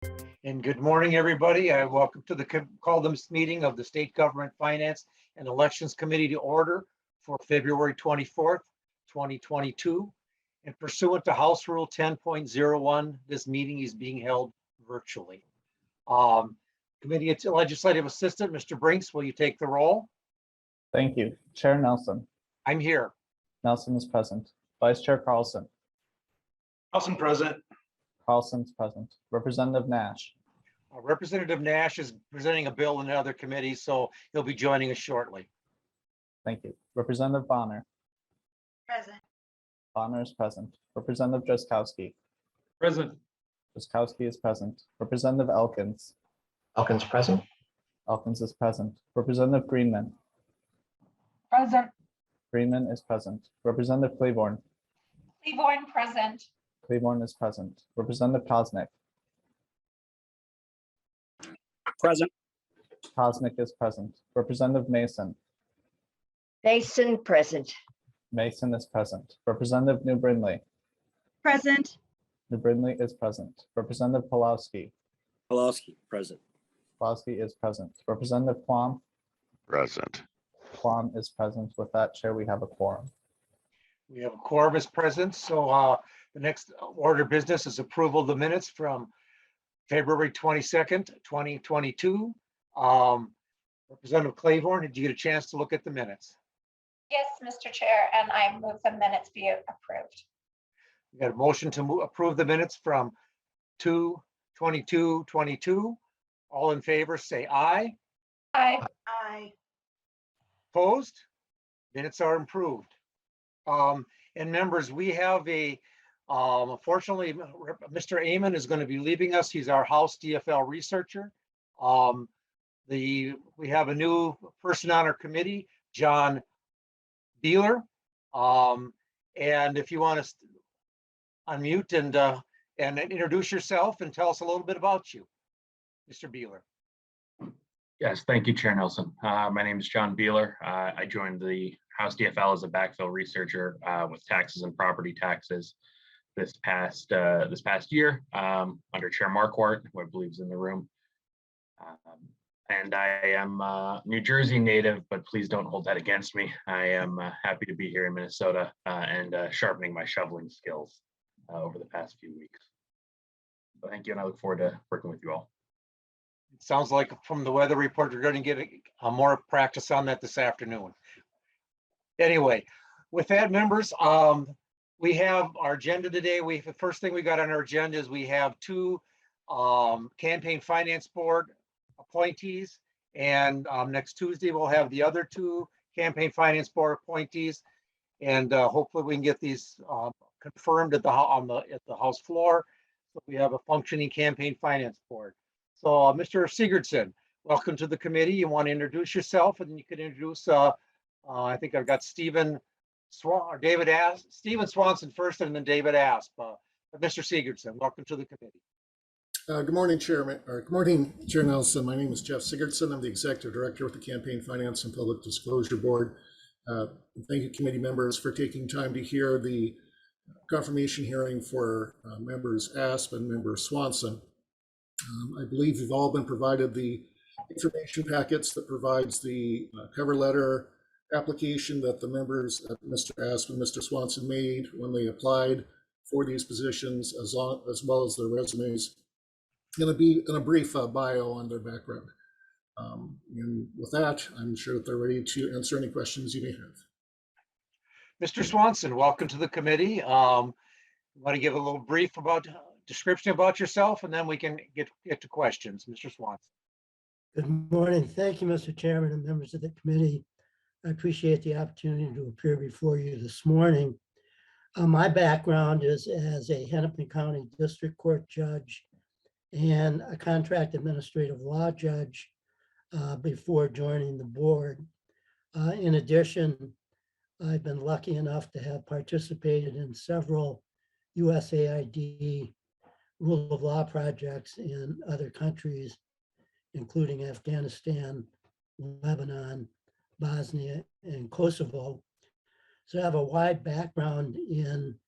And good morning, everybody. I welcome to call this meeting of the State Government Finance and Elections Committee to order for February 24th, 2022. And pursuant to House Rule 10.01, this meeting is being held virtually. Committee Legislative Assistant, Mr. Brinks, will you take the roll? Thank you. Chair Nelson. I'm here. Nelson is present. Vice Chair Carlson. Carlson present. Carlson is present. Representative Nash. Representative Nash is presenting a bill in another committee, so he'll be joining us shortly. Thank you. Representative Bonner. Present. Bonner is present. Representative Drazkowski. Present. Drazkowski is present. Representative Elkins. Elkins present. Elkins is present. Representative Greenman. Present. Greenman is present. Representative Claiborne. Claiborne present. Claiborne is present. Representative Kosnick. Present. Kosnick is present. Representative Mason. Mason present. Mason is present. Representative New Brindley. Present. New Brindley is present. Representative Pulowski. Pulowski present. Pulowski is present. Representative Quam. Present. Quam is present. With that, Chair, we have a quorum. We have a quorum is present, so the next order of business is approval of the minutes from February 22nd, 2022. Representative Claiborne, did you get a chance to look at the minutes? Yes, Mr. Chair, and I move the minutes be approved. We got a motion to approve the minutes from 2/22/22. All in favor, say aye. Aye. Aye. Opposed? Minutes are approved. And members, we have unfortunately, Mr. Amon is going to be leaving us. He's our House DFL researcher. We have a new person on our committee, John Beeler. And if you want to unmute and introduce yourself and tell us a little bit about you, Mr. Beeler. Yes, thank you, Chair Nelson. My name is John Beeler. I joined the House DFL as a backfill researcher with taxes and property taxes this past year under Chair Marquart, who I believe is in the room. And I am a New Jersey native, but please don't hold that against me. I am happy to be here in Minnesota and sharpening my shoveling skills over the past few weeks. So thank you, and I look forward to working with you all. It sounds like from the weather report, you're going to get more practice on that this afternoon. Anyway, with that, members, we have our agenda today. The first thing we got on our agenda is we have two campaign finance board appointees, and next Tuesday we'll have the other two campaign finance board appointees, and hopefully we can get these confirmed at the House floor, so we have a functioning campaign finance board. So Mr. Sigurdson, welcome to the committee. You want to introduce yourself, and then you can introduce I think I've got Stephen Swanson first, and then David Asp. Mr. Sigurdson, welcome to the committee. Good morning, Chairman. Good morning, Chair Nelson. My name is Jeff Sigurdson. I'm the Executive Director with the Campaign Finance and Public Disclosure Board. Thank you, committee members, for taking time to hear the confirmation hearing for members Asp and member Swanson. I believe you've all been provided the information packets that provides the cover letter application that the members, Mr. Asp and Mr. Swanson, made when they applied for these positions, as well as their resumes. Going to be in a brief bio on their background. And with that, I'm sure that they're ready to answer any questions you may have. Mr. Swanson, welcome to the committee. You want to give a little brief description about yourself, and then we can get to questions. Mr. Swanson. Good morning. Thank you, Mr. Chairman and members of the committee. I appreciate the opportunity to appear before you this morning. My background is as a Hennepin County District Court judge and a contract administrative law judge before joining the board. In addition, I've been lucky enough to have participated in several USAID rule of law projects in other countries, including Afghanistan, Lebanon, Bosnia, and Kosovo. So I have a wide background in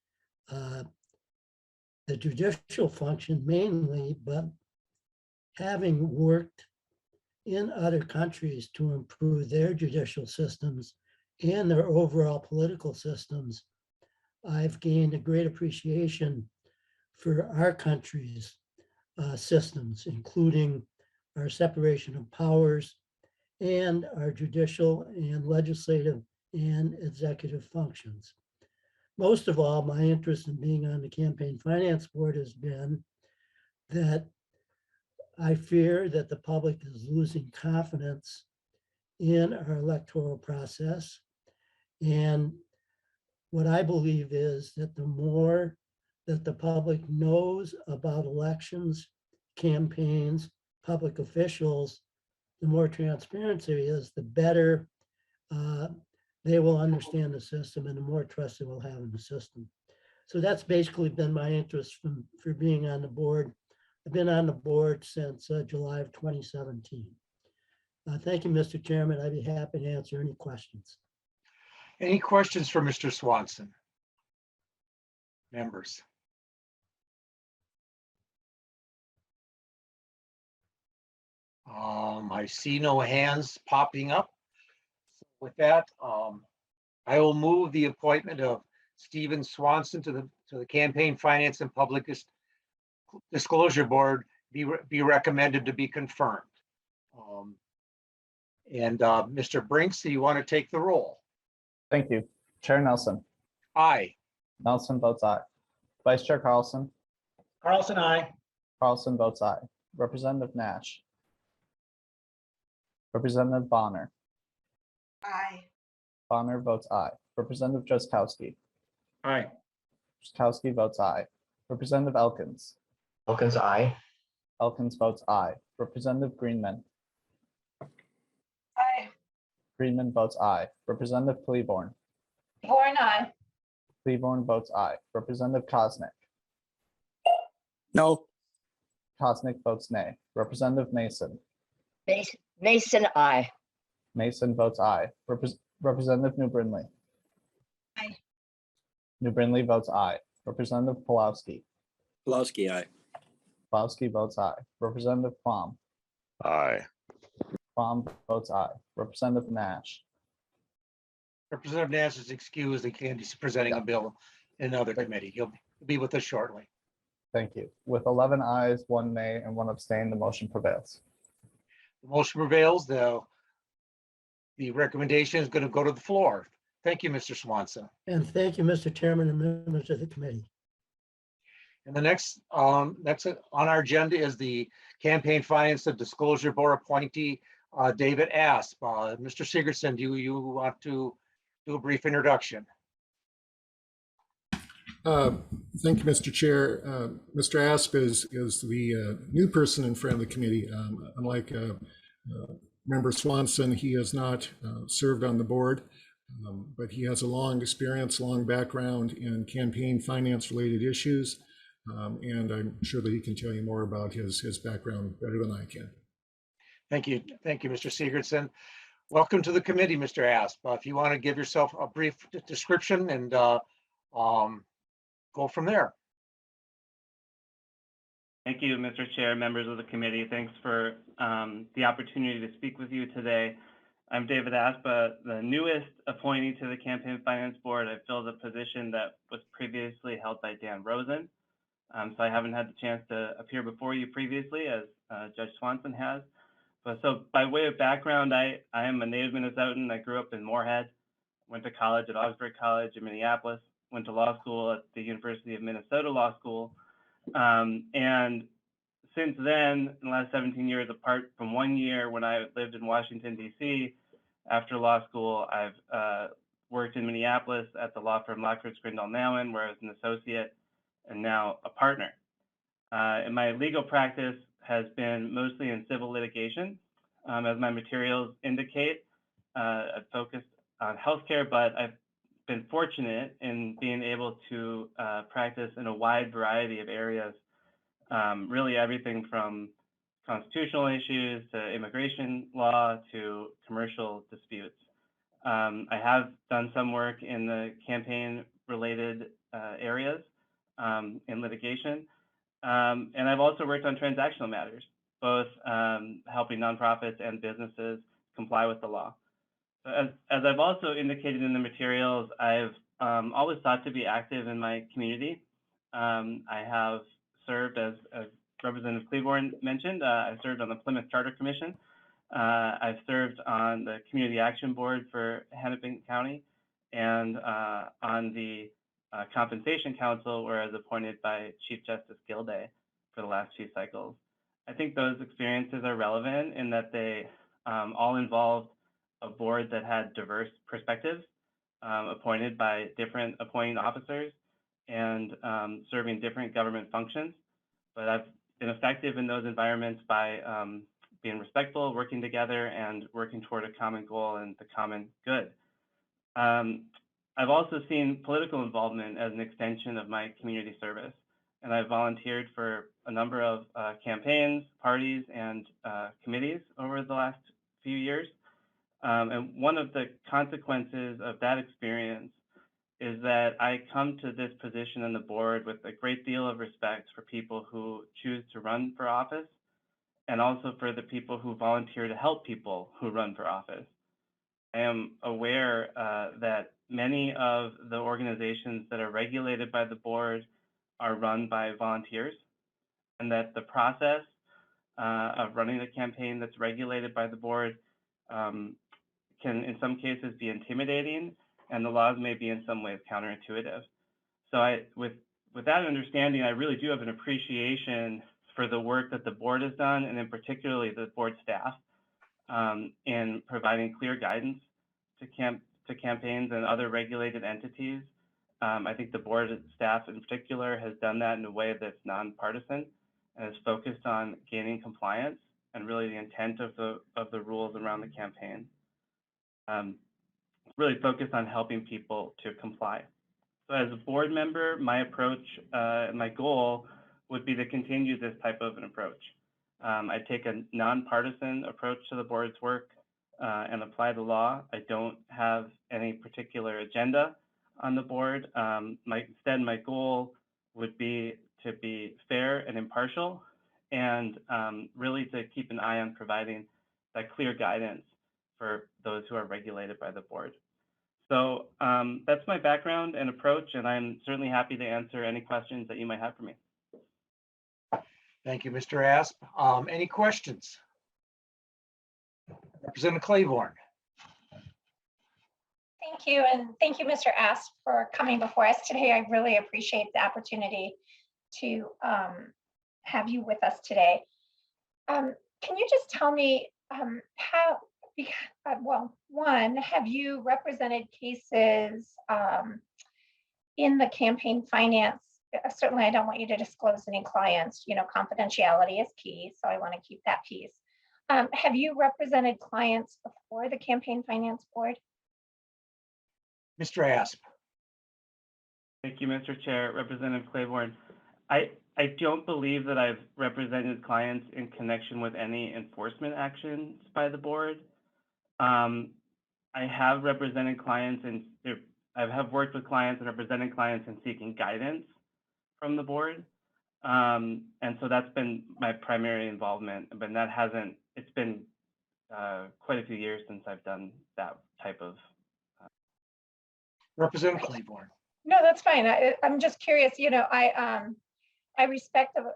the judicial function mainly, but having worked in other countries to improve their judicial systems and their overall political systems, I've gained a great appreciation for our country's systems, including our separation of powers and our judicial and legislative and executive functions. Most of all, my interest in being on the Campaign Finance Board has been that I fear that the public is losing confidence in our electoral process. And what I believe is that the more that the public knows about elections, campaigns, public officials, the more transparency is, the better they will understand the system and the more trust they will have in the system. So that's basically been my interest for being on the board. I've been on the board since July of 2017. Thank you, Mr. Chairman. I'd be happy to answer any questions. Any questions for Mr. Swanson? Members? I see no hands popping up. With that, I will move the appointment of Stephen Swanson to the Campaign Finance and Public Disclosure Board be recommended to be confirmed. Mr. Brinks, do you want to take the roll? Thank you. Chair Nelson. Aye. Nelson votes aye. Vice Chair Carlson. Carlson, aye. Carlson votes aye. Representative Nash. Representative Bonner. Aye. Bonner votes aye. Representative Drazkowski. Aye. Drazkowski votes aye. Representative Elkins. Elkins, aye. Elkins votes aye. Representative Greenman. Aye. Greenman votes aye. Representative Cleaborn. Born aye. Cleaborn votes aye. Representative Kosnick. No. Kosnick votes nay. Representative Mason. Mason, aye. Mason votes aye. Representative New Brindley. Aye. New Brindley votes aye. Representative Pulowski. Pulowski, aye. Pulowski votes aye. Representative Quam. Aye. Quam votes aye. Representative Nash. Representative Nash is excused. He can't, he's presenting a bill in another committee. He'll be with us shortly. Thank you. With 11 ayes, 1 nay, and 1 abstain, the motion prevails. The motion prevails. The recommendation is going to go to the floor. Thank you, Mr. Swanson. And thank you, Mr. Chairman and members of the committee. And the next on our agenda is the Campaign Finance and Disclosure Board appointee, David Asp. Mr. Sigurdson, do you want to do a brief introduction? Thank you, Mr. Chair. Mr. Asp is the new person in front of the committee. Unlike Member Swanson, he has not served on the board, but he has a long experience, long background in campaign finance related issues. And I'm sure that he can tell you more about his background better than I can. Thank you. Thank you, Mr. Sigurdson. Welcome to the committee, Mr. Asp. If you want to give yourself a brief description and go from there. Thank you, Mr. Chair, members of the committee. Thanks for the opportunity to speak with you today. I'm David Aspa, the newest appointee to the Campaign Finance Board. I filled a position that was previously held by Dan Rosen. So I haven't had the chance to appear before you previously, as Judge Swanson has. But so by way of background, I am a native Minnesotan. I grew up in Moorhead, went to college at Augsburg College in Minneapolis, went to law school at the University of Minnesota Law School. And since then, in the last 17 years, apart from 1 year when I lived in Washington, D.C., after law school, I've worked in Minneapolis at the law firm Lockridge Grindal Nowen, where I was an associate and now a partner. And my legal practice has been mostly in civil litigation. As my materials indicate, I've focused on healthcare, but I've been fortunate in being able to practice in a wide variety of areas, really everything from constitutional issues to immigration law to commercial disputes. I have done some work in the campaign-related areas in litigation, and I've also worked on transactional matters. both helping nonprofits and businesses comply with the law. As I've also indicated in the materials, I've always thought to be active in my community. I have served, as Representative Claiborne mentioned, I served on the Plymouth Charter Commission. I've served on the Community Action Board for Hennepin County and on the Compensation Council, where I was appointed by Chief Justice Gilday for the last few cycles. I think those experiences are relevant in that they all involved a board that had diverse perspectives, appointed by different appointing officers and serving different government functions. But I've been effective in those environments by being respectful, working together, and working toward a common goal and the common good. I've also seen political involvement as an extension of my community service, and I've volunteered for a number of campaigns, parties, and committees over the last few years. And one of the consequences of that experience is that I come to this position on the board with a great deal of respect for people who choose to run for office, and also for the people who volunteer to help people who run for office. I am aware that many of the organizations that are regulated by the board are run by volunteers, and that the process of running a campaign that's regulated by the board can in some cases be intimidating, and the laws may be in some ways counterintuitive. So with that understanding, I really do have an appreciation for the work that the board has done, and in particularly the board staff, in providing clear guidance to campaigns and other regulated entities. I think the board staff in particular has done that in a way that's nonpartisan and is focused on gaining compliance and really the intent of the rules around the campaign. Really focused on helping people to comply. So as a board member, my approach, my goal would be to continue this type of an approach. I take a nonpartisan approach to the board's work and apply the law. I don't have any particular agenda on the board. Instead, my goal would be to be fair and impartial, and really to keep an eye on providing that clear guidance for those who are regulated by the board. So that's my background and approach, and I'm certainly happy to answer any questions that you might have for me. Thank you, Mr. Asp. Any questions? Representative Claiborne. Thank you, and thank you, Mr. Asp, for coming before us today. I really appreciate the opportunity to have you with us today. Can you just tell me how, well, one, have you represented cases in the campaign finance? Certainly, I don't want you to disclose any clients. You know, confidentiality is key, so I want to keep that piece. Have you represented clients before the Campaign Finance Board? Mr. Asp. Thank you, Mr. Chair. Representative Claiborne. I don't believe that I've represented clients in connection with any enforcement actions by the board. I have represented clients and I have worked with clients and represented clients in seeking guidance from the board. And so that's been my primary involvement, but that hasn't, it's been quite a few years since I've done that type of. Representative Claiborne. No, that's fine. I'm just curious, you know, I respect the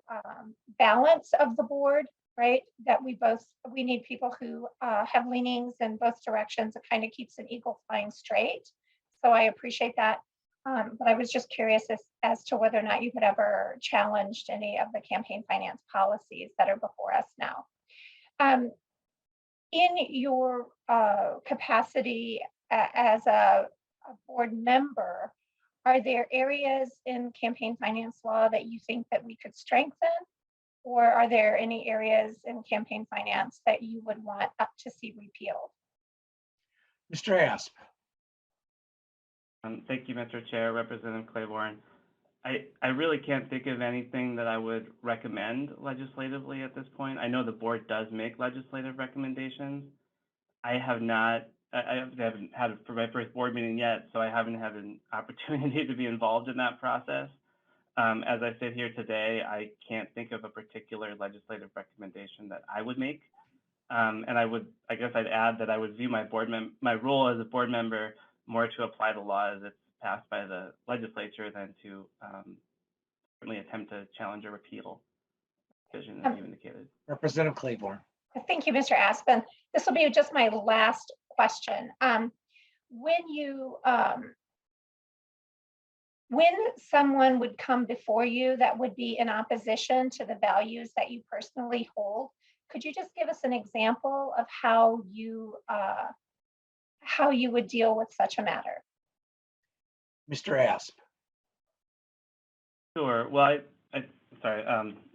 balance of the board, right? That we need people who have leanings in both directions. It kind of keeps an eagle flying straight. So I appreciate that. But I was just curious as to whether or not you had ever challenged any of the campaign finance policies that are before us now. In your capacity as a board member, are there areas in campaign finance law that you think that we could strengthen? Or are there any areas in campaign finance that you would want up to see repealed? Mr. Asp. Thank you, Mr. Chair, Representative Claiborne. I really can't think of anything that I would recommend legislatively at this point. I know the board does make legislative recommendations. I haven't had it for my first board meeting yet, so I haven't had an opportunity to be involved in that process. As I sit here today, I can't think of a particular legislative recommendation that I would make. And I guess I'd add that I would view my role as a board member more to apply the law as it's passed by the legislature than to certainly attempt to challenge a repeal decision, as you indicated. Representative Claiborne. Thank you, Mr. Aspen. This will be just my last question. When someone would come before you that would be in opposition to the values that you personally hold, could you just give us an example of how you would deal with such a matter? Mr. Asp. Sure. Well, sorry,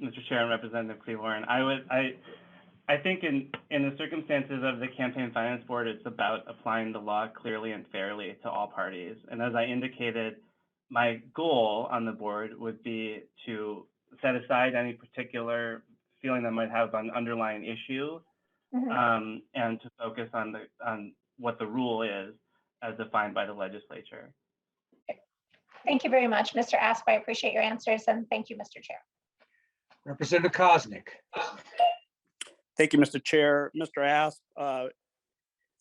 Mr. Chair and Representative Cleavorn, I think in the circumstances of the Campaign Finance Board, it's about applying the law clearly and fairly to all parties. And as I indicated, my goal on the board would be to set aside any particular feeling that might have an underlying issue, and to focus on what the rule is as defined by the legislature. Thank you very much, Mr. Asp. I appreciate your answers, and thank you, Mr. Chair. Representative Koznick. Thank you, Mr. Chair. Mr. Asp,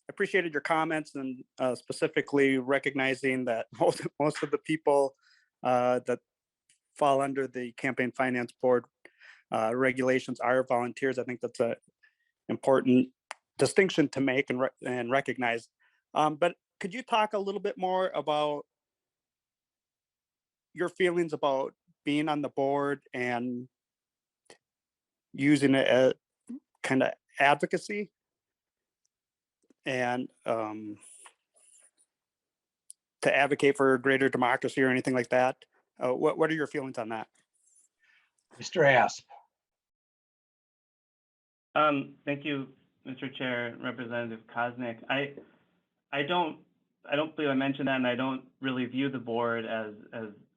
appreciated your comments and specifically recognizing that most of the people that fall under the Campaign Finance Board regulations are volunteers. I think that's an important distinction to make and recognize. But could you talk a little bit more about your feelings about being on the board and using it as kind of advocacy and to advocate for greater democracy or anything like that? What are your feelings on that? Mr. Asp. Thank you, Mr. Chair, Representative Koznick. I don't believe I mentioned that, and I don't really view the board as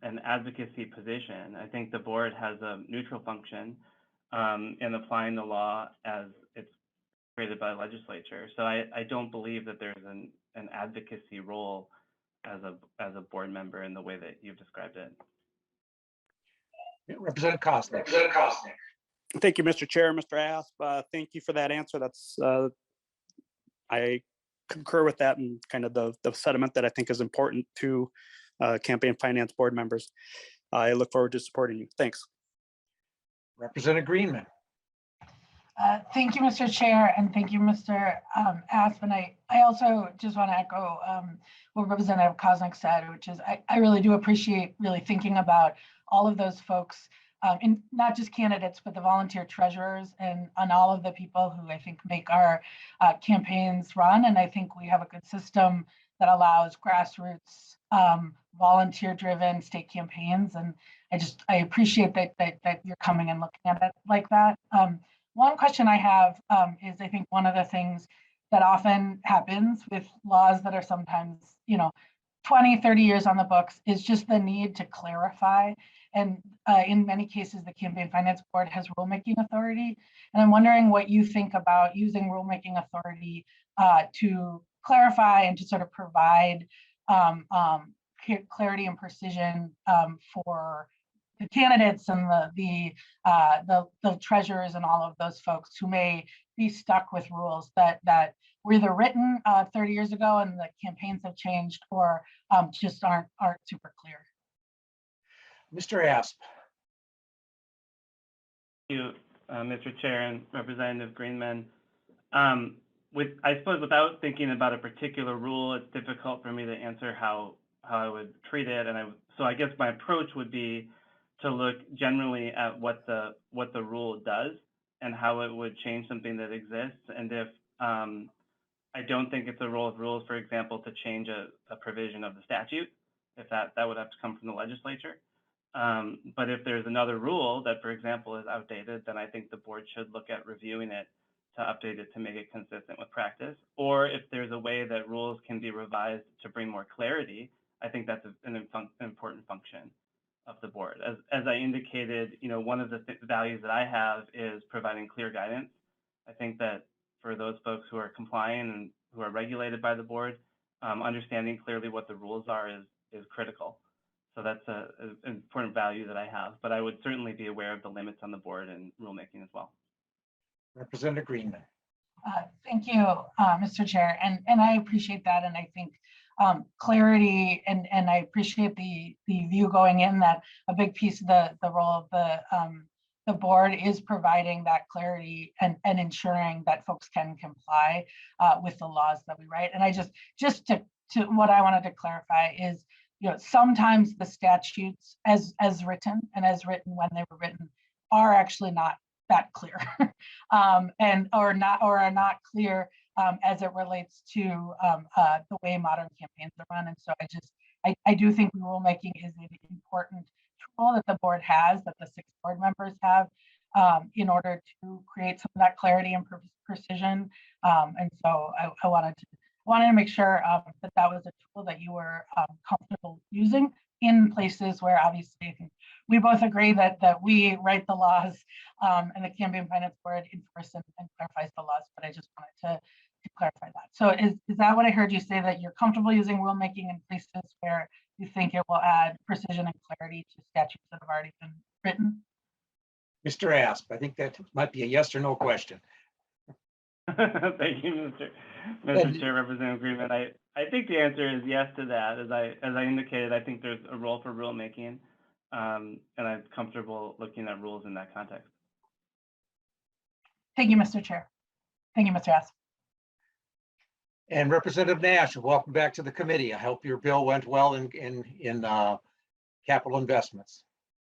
an advocacy position. I think the board has a neutral function in applying the law as it's created by the legislature. So I don't believe that there's an advocacy role as a board member in the way that you've described it. Representative Koznick. Thank you, Mr. Chair, Mr. Asp. Thank you for that answer. That's I concur with that and kind of the sentiment that I think is important to Campaign Finance Board members. I look forward to supporting you. Thanks. Representative Greenman. Thank you, Mr. Chair, and thank you, Mr. Aspen. I also just want to echo what Representative Koznick said, which is I really do appreciate really thinking about all of those folks, and not just candidates, but the volunteer treasurers and all of the people who I think make our campaigns run. And I think we have a good system that allows grassroots, volunteer-driven state campaigns. And I appreciate that you're coming and looking at it like that. One question I have is I think one of the things that often happens with laws that are sometimes, 20, 30 years on the books is just the need to clarify. And in many cases, the Campaign Finance Board has rulemaking authority. And I'm wondering what you think about using rulemaking authority to clarify and to sort of provide clarity and precision for the candidates and the treasurers and all of those folks who may be stuck with rules that were either written 30 years ago and the campaigns have changed or just aren't super clear. Mr. Asp. Thank you, Mr. Chair and Representative Greenman. I suppose without thinking about a particular rule, it's difficult for me to answer how I would treat it. So I guess my approach would be to look generally at what the rule does and how it would change something that exists. And if I don't think it's a role of rules, for example, to change a provision of the statute, if that would have to come from the legislature. But if there's another rule that, for example, is outdated, then I think the board should look at reviewing it to update it to make it consistent with practice. Or if there's a way that rules can be revised to bring more clarity, I think that's an important function of the board. As I indicated, one of the values that I have is providing clear guidance. I think that for those folks who are compliant and who are regulated by the board, understanding clearly what the rules are is critical. So that's an important value that I have, but I would certainly be aware of the limits on the board and rulemaking as well. Representative Greenman. Thank you, Mr. Chair, and I appreciate that, and I think clarity, and I appreciate the view going in that a big piece of the role of the board is providing that clarity and ensuring that folks can comply with the laws that we write. And I just to what I wanted to clarify is, sometimes the statutes as written and as written when they were written are actually not that clear and or are not clear as it relates to the way modern campaigns are run. And so I do think rulemaking is an important tool that the board has, that the 6 board members have, in order to create some of that clarity and precision. And so I wanted to make sure that was a tool that you were comfortable using in places where obviously I think we both agree that we write the laws and the Campaign Finance Board enforces and clarifies the laws, but I just wanted to clarify that. So is that what I heard you say, that you're comfortable using rulemaking in places where you think it will add precision and clarity to statutes that have already been written? Mr. Asp, I think that might be a yes or no question. Thank you, Mr. Chair, Representative Greenman. I think the answer is yes to that. As I indicated, I think there's a role for rulemaking, and I'm comfortable looking at rules in that context. Thank you, Mr. Chair. Thank you, Mr. Asp. And Representative Nash, welcome back to the committee. I hope your bill went well in capital investments.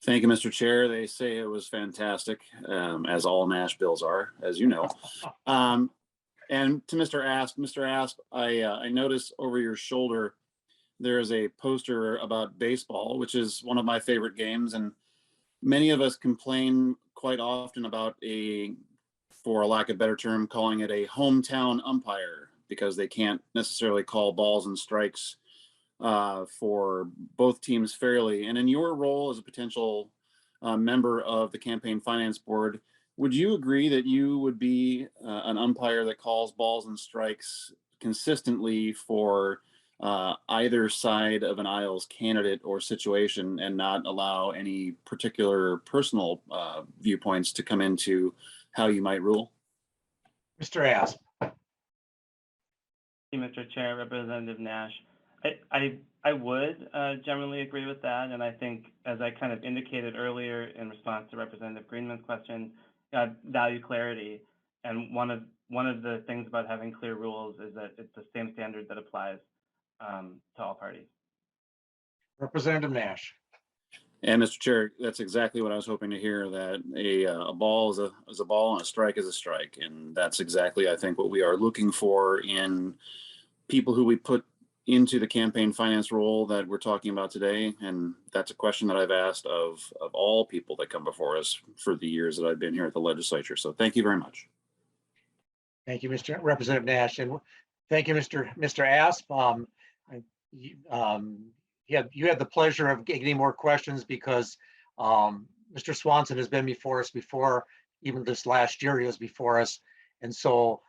Thank you, Mr. Chair. They say it was fantastic, as all Nash bills are, as you know. And to Mr. Asp, I noticed over your shoulder there is a poster about baseball, which is one of my favorite games, and many of us complain quite often about for a lack of a better term, calling it a hometown umpire, because they can't necessarily call balls and strikes for both teams fairly. And in your role as a potential member of the Campaign Finance Board, would you agree that you would be an umpire that calls balls and strikes consistently for either side of an aisle's candidate or situation, and not allow any particular personal viewpoints to come into how you might rule? Mr. Asp. Thank you, Mr. Chair, Representative Nash. I would generally agree with that, and I think, as I kind of indicated earlier in response to Representative Greenman's question, value clarity, and one of the things about having clear rules is that it's the same standard that applies to all parties. Representative Nash. And Mr. Chair, that's exactly what I was hoping to hear, that a ball is a ball and a strike is a strike. And that's exactly, I think, what we are looking for in people who we put into the campaign finance role that we're talking about today. And that's a question that I've asked of all people that come before us for the years that I've been here at the legislature. So thank you very much. Thank you, Mr. Representative Nash, and thank you, Mr. Asp. You had the pleasure of getting more questions because Mr. Swanson has been before us before, even this last year he was before us. And so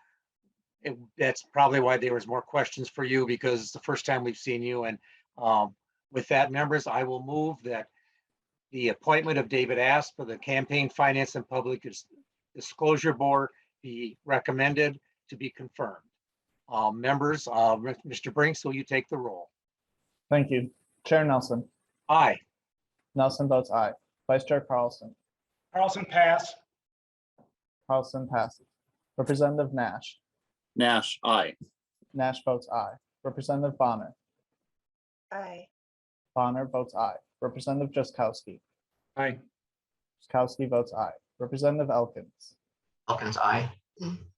that's probably why there was more questions for you, because it's the first time we've seen you. And with that, members, I will move that the appointment of David Asp for the Campaign Finance and Public Disclosure Board be recommended to be confirmed. Members, Mr. Brinks, will you take the roll? Thank you. Chair Nelson. Aye. Nelson votes aye. Vice Chair Carlson. Carlson, pass. Carlson passes. Representative Nash. Nash, aye. Nash votes aye. Representative Bonner. Aye. Bonner votes aye. Representative Drazkowski. Aye. Drazkowski votes aye. Representative Elkins. Elkins, aye.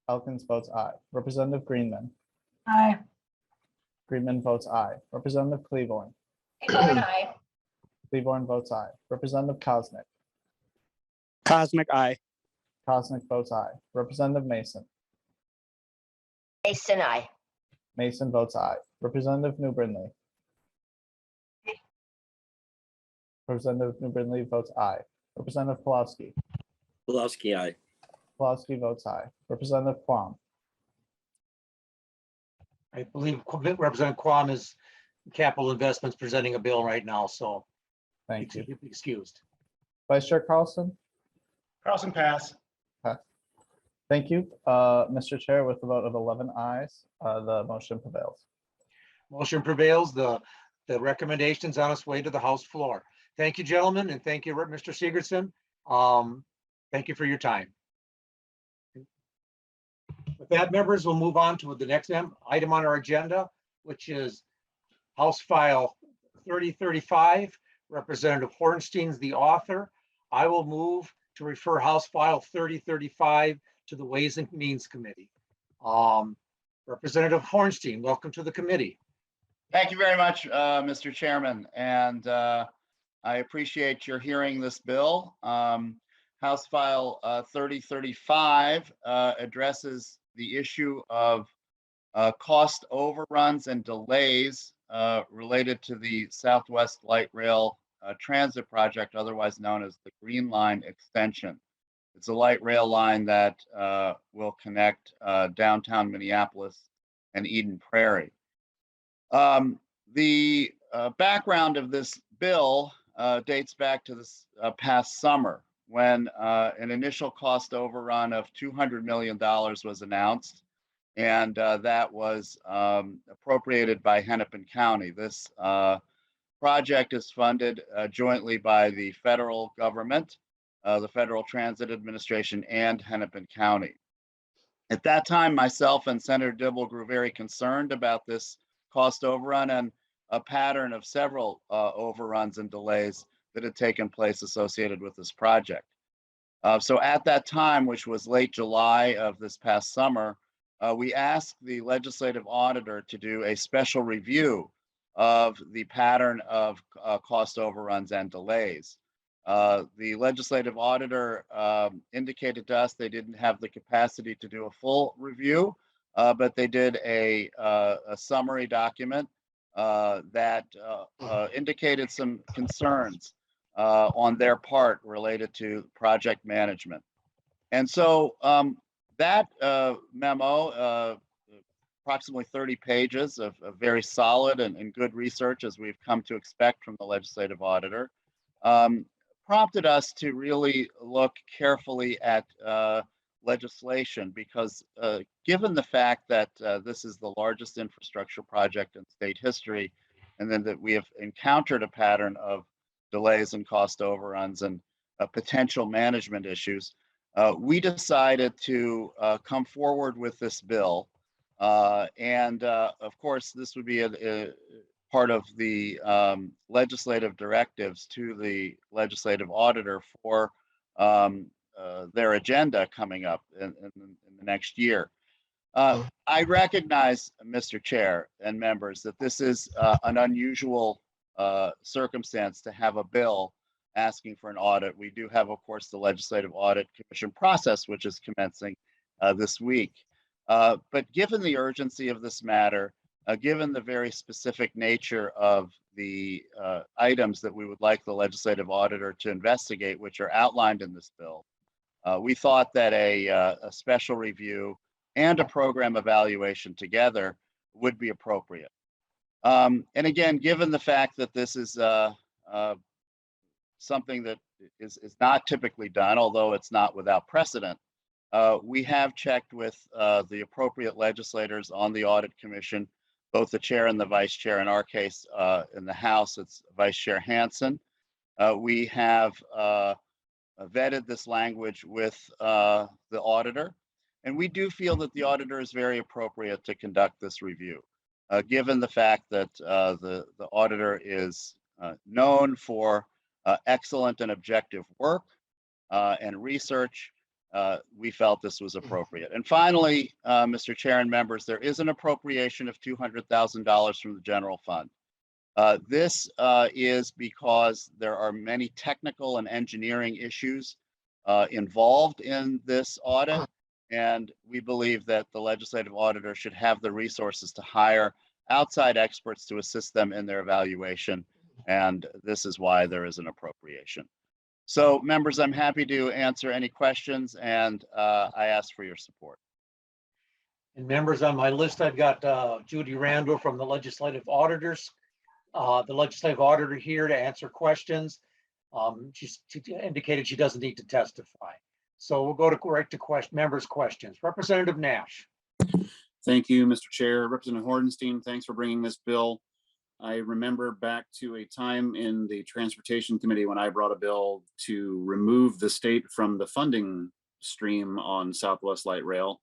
Elkins votes aye. Representative Greenman. Aye. Greenman votes aye. Representative Cleaborn. Cleaborn, aye. Cleaborn votes aye. Representative Kosnick. Cosmic eye. Kosnick votes aye. Representative Mason. Mason, aye. Mason votes aye. Representative New Brindley. Representative New Brindley votes aye. Representative Pulaski. Pulaski, aye. Pulaski votes aye. Representative Quam. I believe Representative Quam is Capital Investments presenting a bill right now, so Thank you. Excused. Vice Chair Carlson? Carlson, pass. Thank you. Mr. Chair, with a vote of 11 ayes, the motion prevails. Motion prevails. The recommendation's on its way to the House floor. Thank you, gentlemen, and thank you, Mr. Sigurdson. Thank you for your time. With that, members, we'll move on to the next item on our agenda, which is House File 3035. Representative Hornstein's the author. I will move to refer House File 3035 to the Ways and Means Committee. Representative Hornstein, welcome to the committee. Thank you very much, Mr. Chairman, and I appreciate your hearing this bill. House File 3035 addresses the issue of cost overruns and delays related to the Southwest Light Rail Transit Project, otherwise known as the Green Line Extension. It's a light rail line that will connect downtown Minneapolis and Eden Prairie. The background of this bill dates back to this past summer when an initial cost overrun of $200 million was announced, and that was appropriated by Hennepin County. This project is funded jointly by the federal government, the Federal Transit Administration, and Hennepin County. At that time, myself and Senator Dibble grew very concerned about this cost overrun and a pattern of several overruns and delays that had taken place associated with this project. So at that time, which was late July of this past summer, we asked the legislative auditor to do a special review of the pattern of cost overruns and delays. The legislative auditor indicated to us they didn't have the capacity to do a full review, but they did a summary document that indicated some concerns on their part related to project management. And so that memo, approximately 30 pages of very solid and good research, as we've come to expect from the legislative auditor, prompted us to really look carefully at legislation, because given the fact that this is the largest infrastructure project in state history, and then that we have encountered a pattern of delays and cost overruns and potential management issues, we decided to come forward with this bill. And of course, this would be a part of the legislative directives to the legislative auditor for their agenda coming up in the next year. I recognize, Mr. Chair and members, that this is an unusual circumstance to have a bill asking for an audit. We do have, of course, the Legislative Audit Commission process, which is commencing this week. But given the urgency of this matter, given the very specific nature of the items that we would like the legislative auditor to investigate, which are outlined in this bill, we thought that a special review and a program evaluation together would be appropriate. And again, given the fact that this is something that is not typically done, although it's not without precedent, we have checked with the appropriate legislators on the Audit Commission, both the chair and the vice chair. In our case, in the House, it's Vice Chair Hansen. We have vetted this language with the auditor, and we do feel that the auditor is very appropriate to conduct this review, given the fact that the auditor is known for excellent and objective work and research. We felt this was appropriate. And finally, Mr. Chair and members, there is an appropriation of $200,000 from the general fund. This is because there are many technical and engineering issues involved in this audit, and we believe that the legislative auditor should have the resources to hire outside experts to assist them in their evaluation, and this is why there is an appropriation. So, members, I'm happy to answer any questions, and I ask for your support. And members, on my list, I've got Judy Randall from the Legislative Auditors the legislative auditor here to answer questions. She indicated she doesn't need to testify. So we'll go right to members' questions. Representative Nash. Thank you, Mr. Chair. Representative Hornstein, thanks for bringing this bill. I remember back to a time in the Transportation Committee when I brought a bill to remove the state from the funding stream on Southwest Light Rail.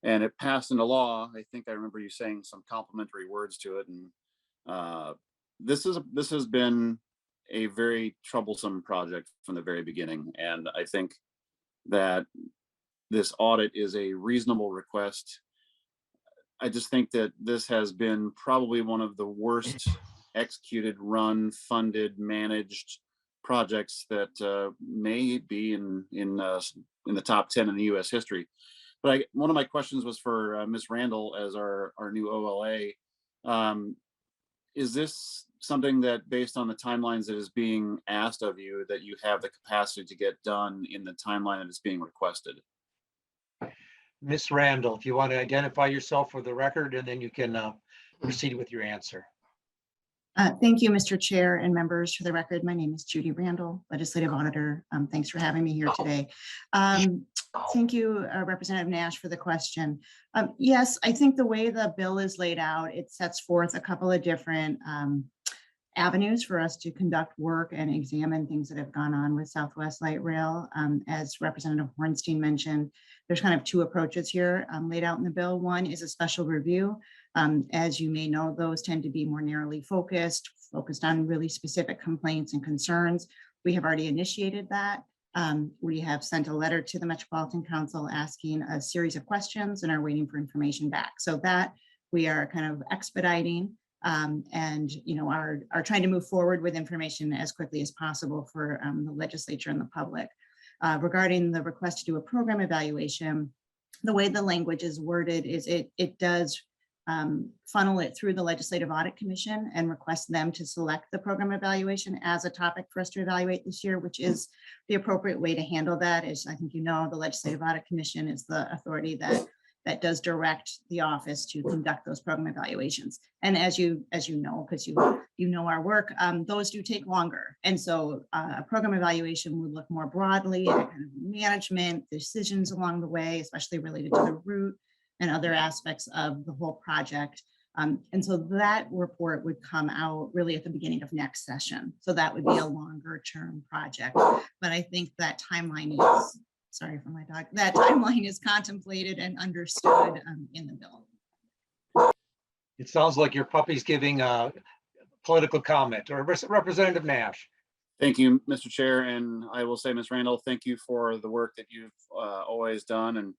And it passed into law. I think I remember you saying some complimentary words to it. And this has been a very troublesome project from the very beginning. And I think that this audit is a reasonable request. I just think that this has been probably one of the worst executed, run, funded, managed projects that may be in the top 10 in the U.S. history. But one of my questions was for Ms. Randall as our new OLA. Is this something that, based on the timelines that is being asked of you, that you have the capacity to get done in the timeline that is being requested? Ms. Randall, if you want to identify yourself for the record, and then you can proceed with your answer. Thank you, Mr. Chair and members. For the record, my name is Judy Randall, Legislative Auditor. Thanks for having me here today. Thank you, Representative Nash, for the question. Yes, I think the way the bill is laid out, it sets forth a couple of different avenues for us to conduct work and examine things that have gone on with Southwest Light Rail. As Representative Hornstein mentioned, there's kind of two approaches here laid out in the bill. One is a special review. As you may know, those tend to be more narrowly focused on really specific complaints and concerns. We have already initiated that. We have sent a letter to the Metropolitan Council asking a series of questions and are waiting for information back. So that we are kind of expediting and are trying to move forward with information as quickly as possible for the legislature and the public. Regarding the request to do a program evaluation, the way the language is worded is it does funnel it through the Legislative Audit Commission and request them to select the program evaluation as a topic for us to evaluate this year, which is the appropriate way to handle that. As I think you know, the Legislative Audit Commission is the authority that does direct the office to conduct those program evaluations. And as you know, because you know our work, those do take longer. And so a program evaluation would look more broadly at kind of management decisions along the way, especially related to the route and other aspects of the whole project. And so that report would come out really at the beginning of next session. So that would be a longer term project. But I think that timeline is, sorry for my dog, that timeline is contemplated and understood in the bill. It sounds like your puppy's giving a political comment. Or Representative Nash. Thank you, Mr. Chair. And I will say, Ms. Randall, thank you for the work that you've always done. And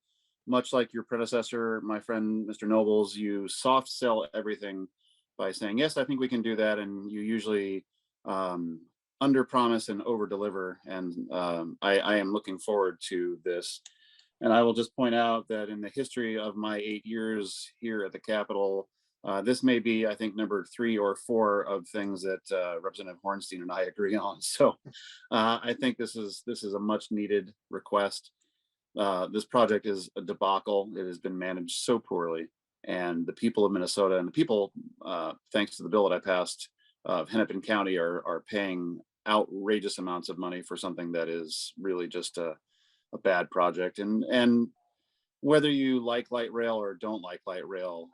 much like your predecessor, my friend, Mr. Nobles, you soft sell everything by saying, yes, I think we can do that. And you usually under promise and over deliver. And I am looking forward to this. And I will just point out that in the history of my 8 years here at the Capitol, this may be, I think, number 3 or 4 of things that Representative Hornstein and I agree on. So I think this is a much needed request. This project is a debacle. It has been managed so poorly, and the people of Minnesota and the people, thanks to the bill that I passed, of Hennepin County are paying outrageous amounts of money for something that is really just a bad project. And whether you like light rail or don't like light rail,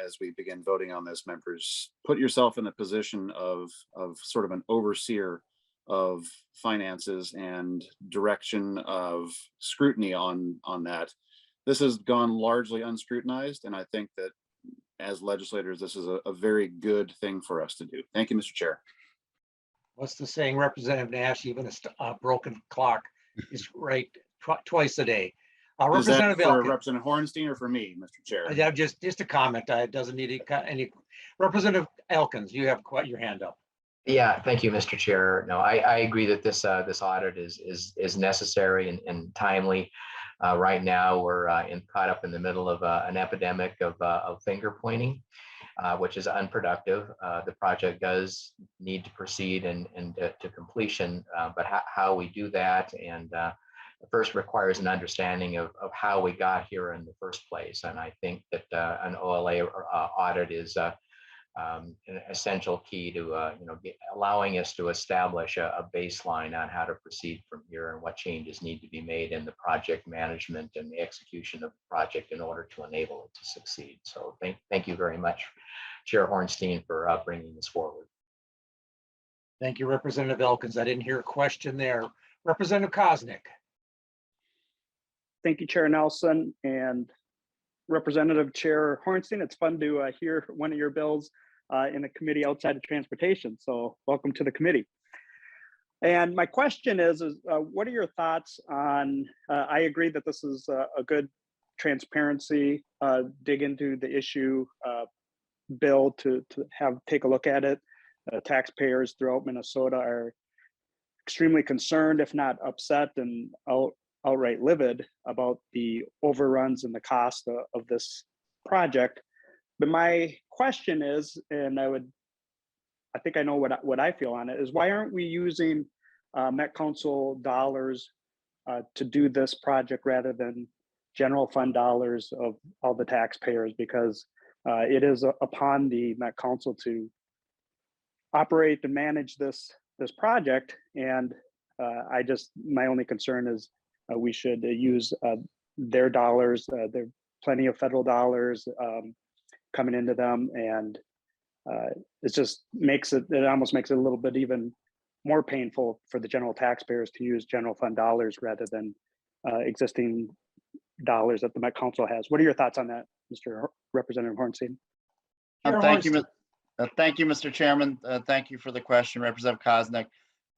as we begin voting on this, members, put yourself in the position of sort of an overseer of finances and direction of scrutiny on that. This has gone largely unscrutinized, and I think that as legislators, this is a very good thing for us to do. Thank you, Mr. Chair. What's the saying, Representative Nash? Even a broken clock is right twice a day. Is that Representative for Elkins. Representative Hornstein or for me, Mr. Chair? Yeah, just a comment. It doesn't need any. Representative Elkins, you have your hand up. Yeah, thank you, Mr. Chair. No, I agree that this audit is necessary and timely. Right now, we're caught up in the middle of an epidemic of finger pointing, which is unproductive. The project does need to proceed and to completion, but how we do that and first requires an understanding of how we got here in the first place. And I think that an OLA audit is an essential key to allowing us to establish a baseline on how to proceed from here and what changes need to be made in the project management and the execution of the project in order to enable it to succeed. So thank you very much, Chair Hornstein, for bringing this forward. Thank you, Representative Elkins. I didn't hear a question there. Representative Koznick. Thank you, Chair Nelson and Representative Chair Hornstein. It's fun to hear one of your bills in a committee outside of transportation. So welcome to the committee. And my question is what are your thoughts on, I agree that this is a good transparency, dig into the issue bill to take a look at it. Taxpayers throughout Minnesota are extremely concerned, if not upset and outright livid about the overruns and the cost of this project. But my question is, and I think I know what I feel on it, is why aren't we using Met Council dollars to do this project rather than general fund dollars of all the taxpayers? Because it is upon the Met Council to operate and manage this project, and my only concern is we should use their dollars. There are plenty of federal dollars coming into them, and it almost makes it a little bit even more painful for the general taxpayers to use general fund dollars rather than existing dollars that the Met Council has. What are your thoughts on that, Mr. Representative Hornstein? Thank you, Mr. Chairman. Thank you for the question, Representative Koznick.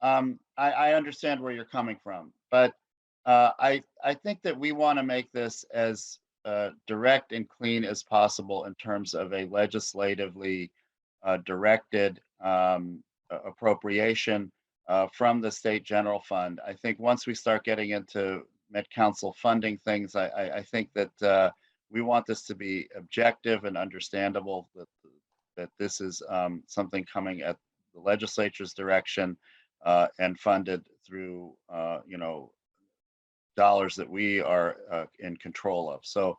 I understand where you're coming from, but I think that we want to make this as direct and clean as possible in terms of a legislatively directed appropriation from the state general fund. I think once we start getting into Met Council funding things, I think that we want this to be objective and understandable, that this is something coming at the legislature's direction and funded through dollars that we are in control of. So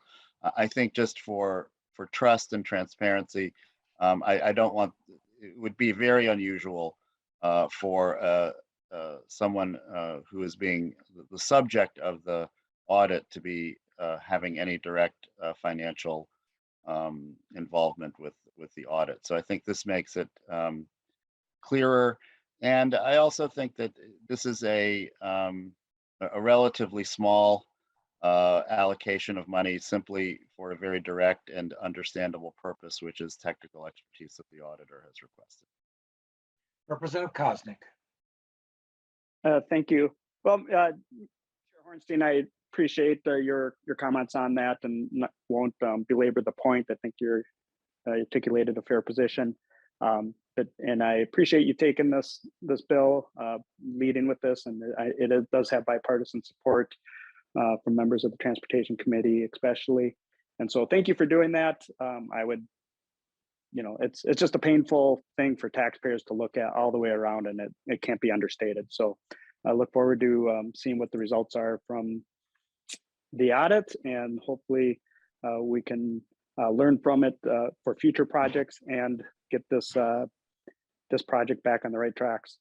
I think just for trust and transparency, I don't want, it would be very unusual for someone who is being the subject of the audit to be having any direct financial involvement with the audit. So I think this makes it clearer. And I also think that this is a relatively small allocation of money simply for a very direct and understandable purpose, which is technical expertise that the auditor has requested. Representative Koznick. Thank you. Well, Chair Hornstein, I appreciate your comments on that and won't belabor the point. I think you articulated a fair position. And I appreciate you taking this bill, leading with this, and it does have bipartisan support from members of the Transportation Committee, especially. And so, thank you for doing that. I would, it's just a painful thing for taxpayers to look at all the way around, and it can't be understated. So, I look forward to seeing what the results are from the audit, and hopefully we can learn from it for future projects and get this project back on the right tracks.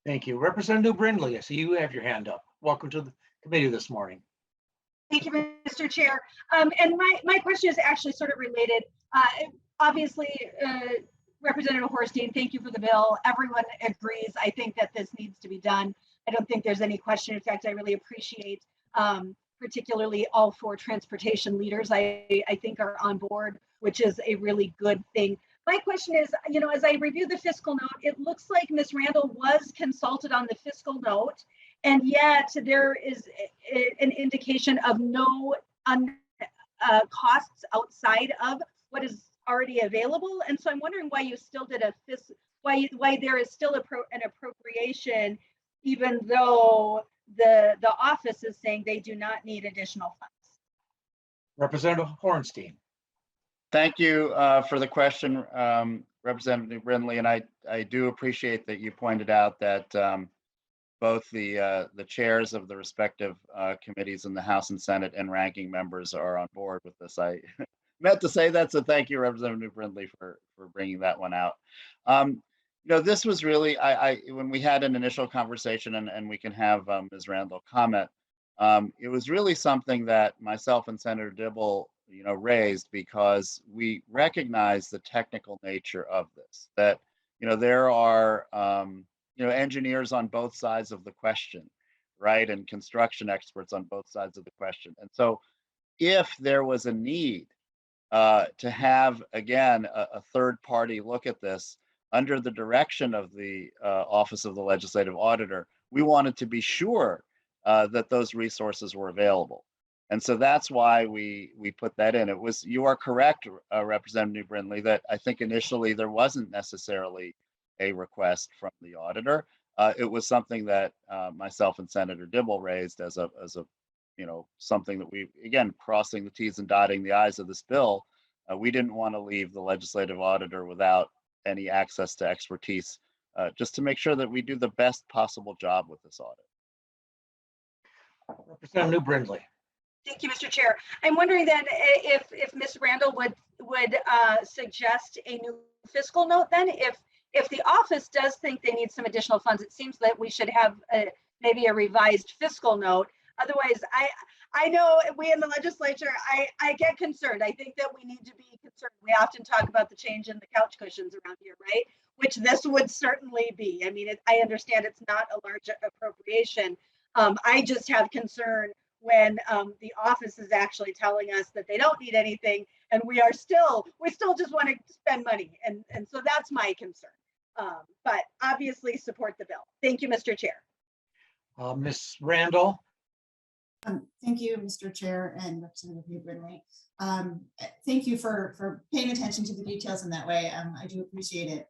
Thank you. Representative Brindley, I see you have your hand up. Welcome to the committee this morning. Thank you, Mr. Chair. And my question is actually sort of related. Obviously, Representative Hornstein, thank you for the bill. Everyone agrees. I think that this needs to be done. I don't think there's any question. In fact, I really appreciate particularly all four transportation leaders I think are on board, which is a really good thing. My question is, as I review the fiscal note, it looks like Ms. Randall was consulted on the fiscal note, and yet there is an indication of no costs outside of what is already available. And so I'm wondering why you still did why there is still an appropriation, even though the office is saying they do not need additional funds. Representative Hornstein. Thank you for the question, Representative Brindley, and I do appreciate that you pointed out that both the chairs of the respective committees in the House and Senate and ranking members are on board with this. meant to say that, so thank you, Representative Brindley, for bringing that one out. This was really, when we had an initial conversation, and we can have Ms. Randall comment, it was really something that myself and Senator Dibble, raised because we recognize the technical nature of this, that, there are, engineers on both sides of the question, right? And construction experts on both sides of the question. And so if there was a need to have, again, a third party look at this under the direction of the Office of the Legislative Auditor, we wanted to be sure that those resources were available. And so that's why we put that in. You are correct, Representative Brindley, that I think initially there wasn't necessarily a request from the auditor. It was something that myself and Senator Dibble raised as a something that we, again, crossing the T's and dotting the I's of this bill. We didn't want to leave the legislative auditor without any access to expertise, just to make sure that we do the best possible job with this audit. Representative Brindley. Thank you, Mr. Chair. I'm wondering then if Ms. Randall would suggest a new fiscal note then, if the office does think they need some additional funds, it seems that we should have maybe a revised fiscal note. Otherwise, I know we in the legislature, I get concerned. I think that we need to be concerned. We often talk about the change in the couch cushions around here, right? Which this would certainly be. I mean, I understand it's not a large appropriation. I just have concern when the office is actually telling us that they don't need anything, and we still just want to spend money, and so that's my concern. But obviously support the bill. Thank you, Mr. Chair. Ms. Randall. Thank you, Mr. Chair and Representative Brindley. Thank you for paying attention to the details in that way. I do appreciate it.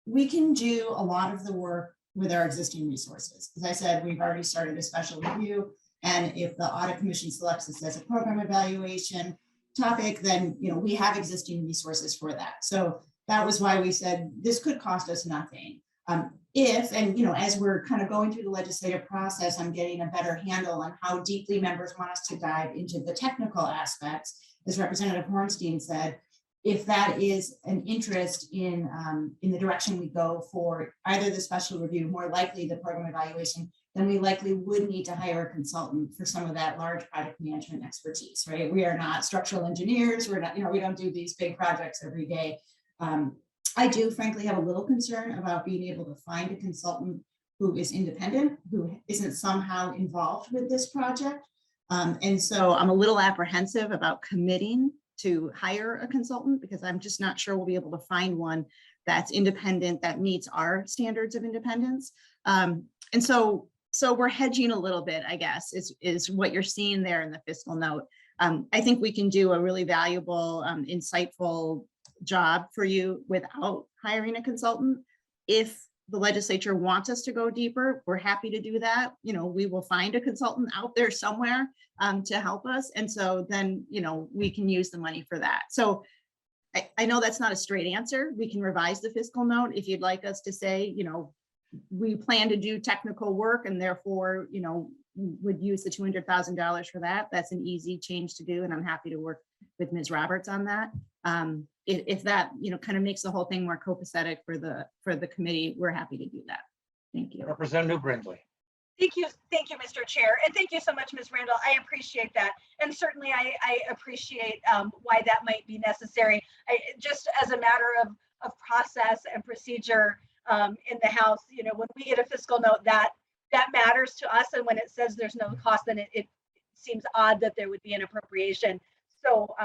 We can do a lot of the work with our existing resources. As I said, we've already started a special review, and if the audit commission selects this as a program evaluation topic, then we have existing resources for that. So that was why we said this could cost us nothing. As we're kind of going through the legislative process, I'm getting a better handle on how deeply members want us to dive into the technical aspects. As Representative Hornstein said, if that is an interest in the direction we go for either the special review, more likely the program evaluation, then we likely would need to hire a consultant for some of that large project management expertise, right? We are not structural engineers. We're not, we don't do these big projects every day. I do frankly have a little concern about being able to find a consultant who is independent, who isn't somehow involved with this project. And so I'm a little apprehensive about committing to hire a consultant because I'm just not sure we'll be able to find one that's independent, that meets our standards of independence. And so we're hedging a little bit, I guess, is what you're seeing there in the fiscal note. I think we can do a really valuable, insightful job for you without hiring a consultant. If the legislature wants us to go deeper, we're happy to do that. We will find a consultant out there somewhere to help us. And so then, we can use the money for that. So I know that's not a straight answer. We can revise the fiscal note if you'd like us to say, we plan to do technical work and therefore, would use the $200,000 for that. That's an easy change to do. And I'm happy to work with Ms. Roberts on that. If that, kind of makes the whole thing more copacetic for the committee, we're happy to do that. Thank you. Representative Brindley. Thank you, Mr. Chair, and thank you so much, Ms. Randall. I appreciate that, and certainly I appreciate why that might be necessary. Just as a matter of process and procedure in the House, when we get a fiscal note that matters to us, and when it says there's no cost, then it seems odd that there would be an appropriation. So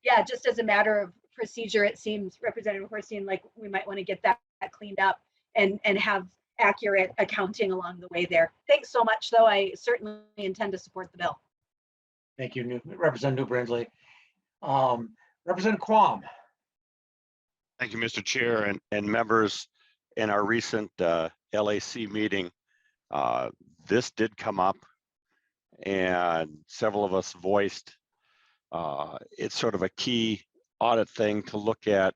yeah, just as a matter of procedure, it seems, Representative Hornstein, like we might want to get that cleaned up and have accurate accounting along the way there. Thanks so much, though. I certainly intend to support the bill. Thank you, Representative Brindley. Representative Quam. Thank you, Mr. Chair and members. In our recent LAC meeting, this did come up, and several of us voiced it's sort of a key audit thing to look at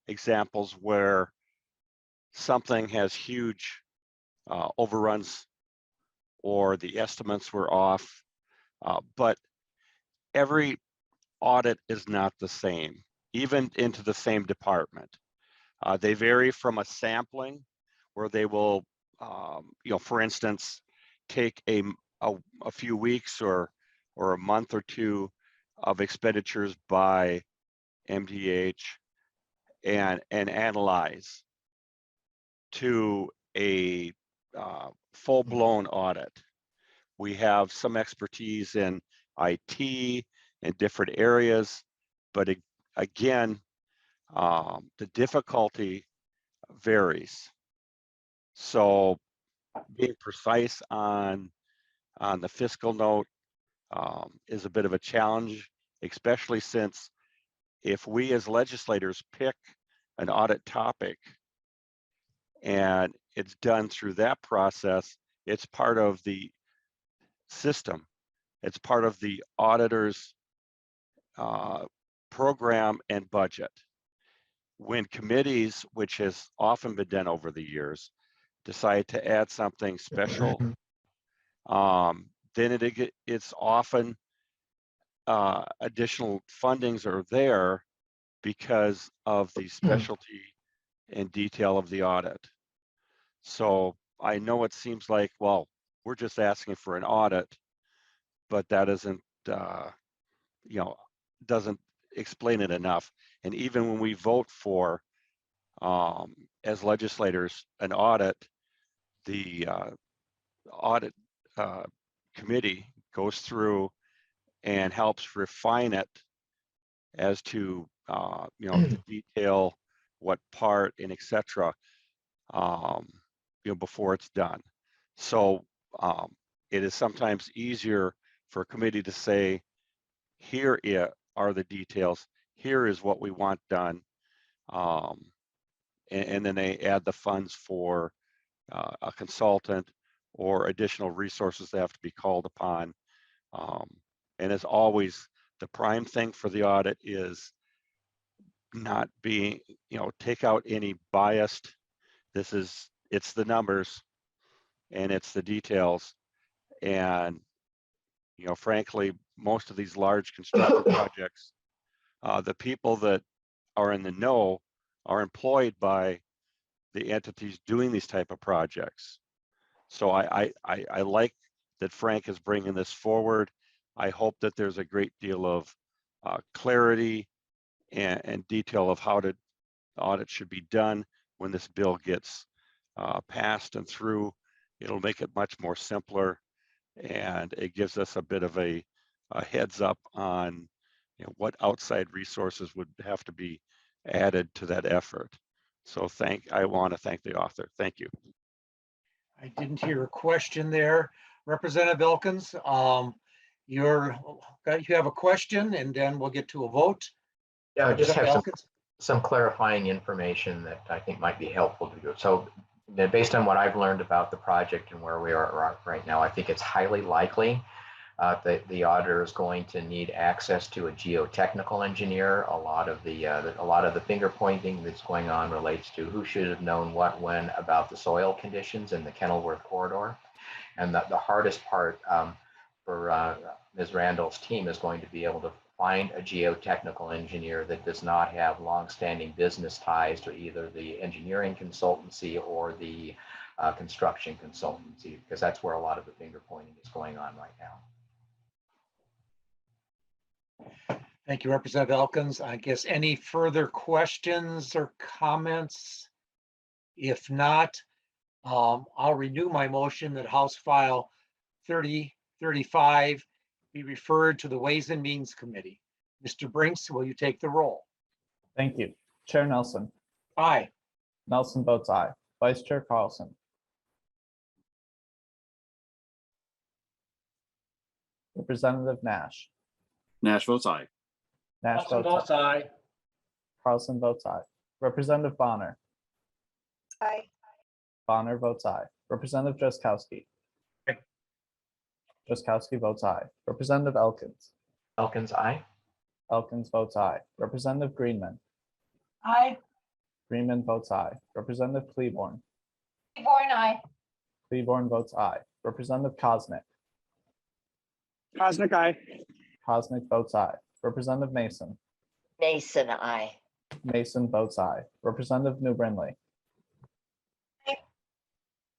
examples where something has huge overruns or the estimates were off, but every audit is not the same, even into the same department. They vary from a sampling where they will, for instance, take a few weeks or a month or two of expenditures by MDH and analyze to a full-blown audit. We have some expertise in IT in different areas, but again, the difficulty varies. So being precise on the fiscal note is a bit of a challenge, especially since if we as legislators pick an audit topic and it's done through that process, it's part of the system. It's part of the auditor's program and budget. When committees, which has often been done over the years, decide to add something special, then it's often additional fundings are there because of the specialty and detail of the audit. So I know it seems like, well, we're just asking for an audit, but that isn't, doesn't explain it enough. And even when we vote for, as legislators, an audit, the audit committee goes through and helps refine it as to, the detail, what part, and etc. Before it's done. So it is sometimes easier for a committee to say, here are the details, here is what we want done, and then they add the funds for a consultant or additional resources that have to be called upon. And as always, the prime thing for the audit is not being, take out any biased, it's the numbers and it's the details. And, frankly, most of these large construction projects, the people that are in the know are employed by the entities doing these type of projects. So I like that Frank is bringing this forward. I hope that there's a great deal of clarity and detail of how the audit should be done when this bill gets passed and through. It'll make it much more simpler, and it gives us a bit of a heads up on what outside resources would have to be added to that effort. So I want to thank the author. Thank you. I didn't hear a question there. Representative Elkins, you have a question and then we'll get to a vote. Yeah, I just have Elkins? some clarifying information that I think might be helpful to you. So based on what I've learned about the project and where we are right now, I think it's highly likely that the auditor is going to need access to a geotechnical engineer. A lot of the finger pointing that's going on relates to who should have known what when about the soil conditions in the Kenilworth corridor. And the hardest part for Ms. Randall's team is going to be able to find a geotechnical engineer that does not have long-standing business ties to either the engineering consultancy or the construction consultancy, because that's where a lot of the finger pointing is going on right now. Thank you, Representative Elkins. I guess any further questions or comments? If not, I'll renew my motion that House File 3035 be referred to the Ways and Means Committee. Mr. Brinks, will you take the roll? Thank you. Chair Nelson. Aye. Nelson votes aye. Vice Chair Carlson. Representative Nash. Nash votes aye. Nash votes aye. Carlson votes aye. Representative Bonner. Aye. Bonner votes aye. Representative Drazkowski. Aye. Drazkowski votes aye. Representative Elkins. Elkins, aye. Elkins votes aye. Representative Greenman. Aye. Greenman votes aye. Representative Cleaborn. Cleaborn, aye. Cleaborn votes aye. Representative Kosnick. Kosnick, aye. Kosnick votes aye. Representative Mason. Mason, I. Mason votes aye. Representative New Brindley.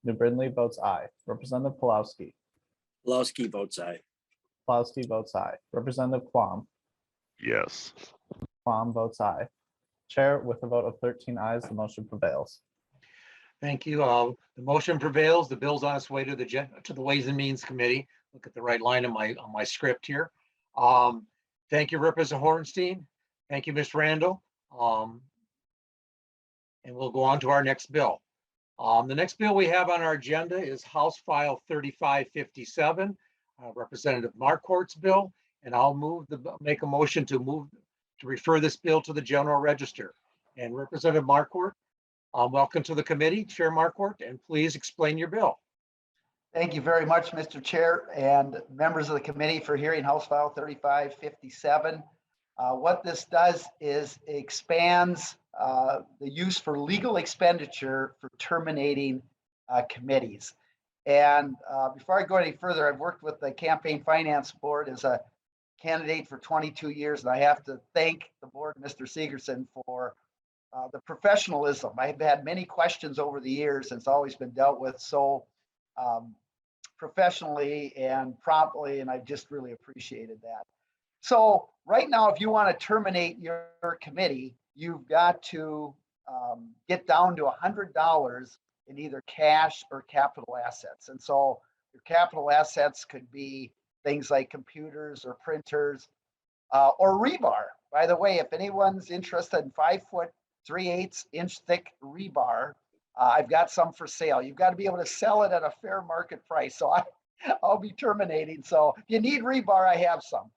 New Brindley votes aye. Representative Pulowski. Pulowski votes aye. Pulowski votes aye. Representative Quam. Yes. Quam votes aye. Chair, with a vote of 13 ayes, the motion prevails. Thank you. The motion prevails. The bill's on its way to the Ways and Means Committee. Look at the right line on my script here. Thank you, Representative Hornstein. Thank you, Ms. Randall. And we'll go on to our next bill. The next bill we have on our agenda is House File 3557, Representative Marquart's bill, and I'll make a motion to refer this bill to the General Register. And Representative Marquart, welcome to the committee, Chair Marquart, and please explain your bill. Thank you very much, Mr. Chair and members of the committee for hearing House File 3557. What this does is expands the use for legal expenditure for terminating committees. And before I go any further, I've worked with the Campaign Finance Board as a candidate for 22 years, and I have to thank the board, Mr. Sigurdson, for the professionalism. I've had many questions over the years, and it's always been dealt with so professionally and promptly, and I just really appreciated that. So right now, if you want to terminate your committee, you've got to get down to $100 in either cash or capital assets. And so your capital assets could be things like computers or printers or rebar. By the way, if anyone's interested in 5 foot 3/8 inch thick rebar, I've got some for sale. You've got to be able to sell it at a fair market price. So I'll be terminating. So if you need rebar, I have some.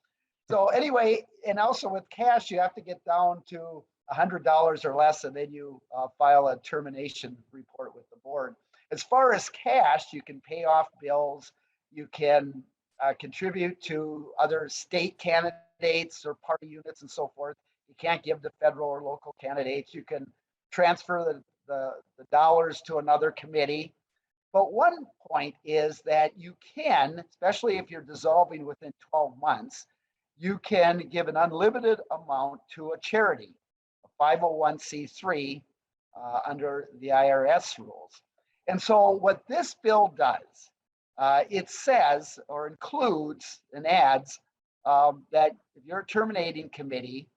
So anyway, and also with cash, you have to get down to $100 or less, and then you file a termination report with the board. As far as cash, you can pay off bills. You can contribute to other state candidates or party units and so forth. You can't give to federal or local candidates. You can transfer the dollars to another committee. But one point is that you can, especially if you're dissolving within 12 months, you can give an unlimited amount to a charity, a 501c3 under the IRS rules. And so what this bill does, it says or includes and adds that if you're a terminating committee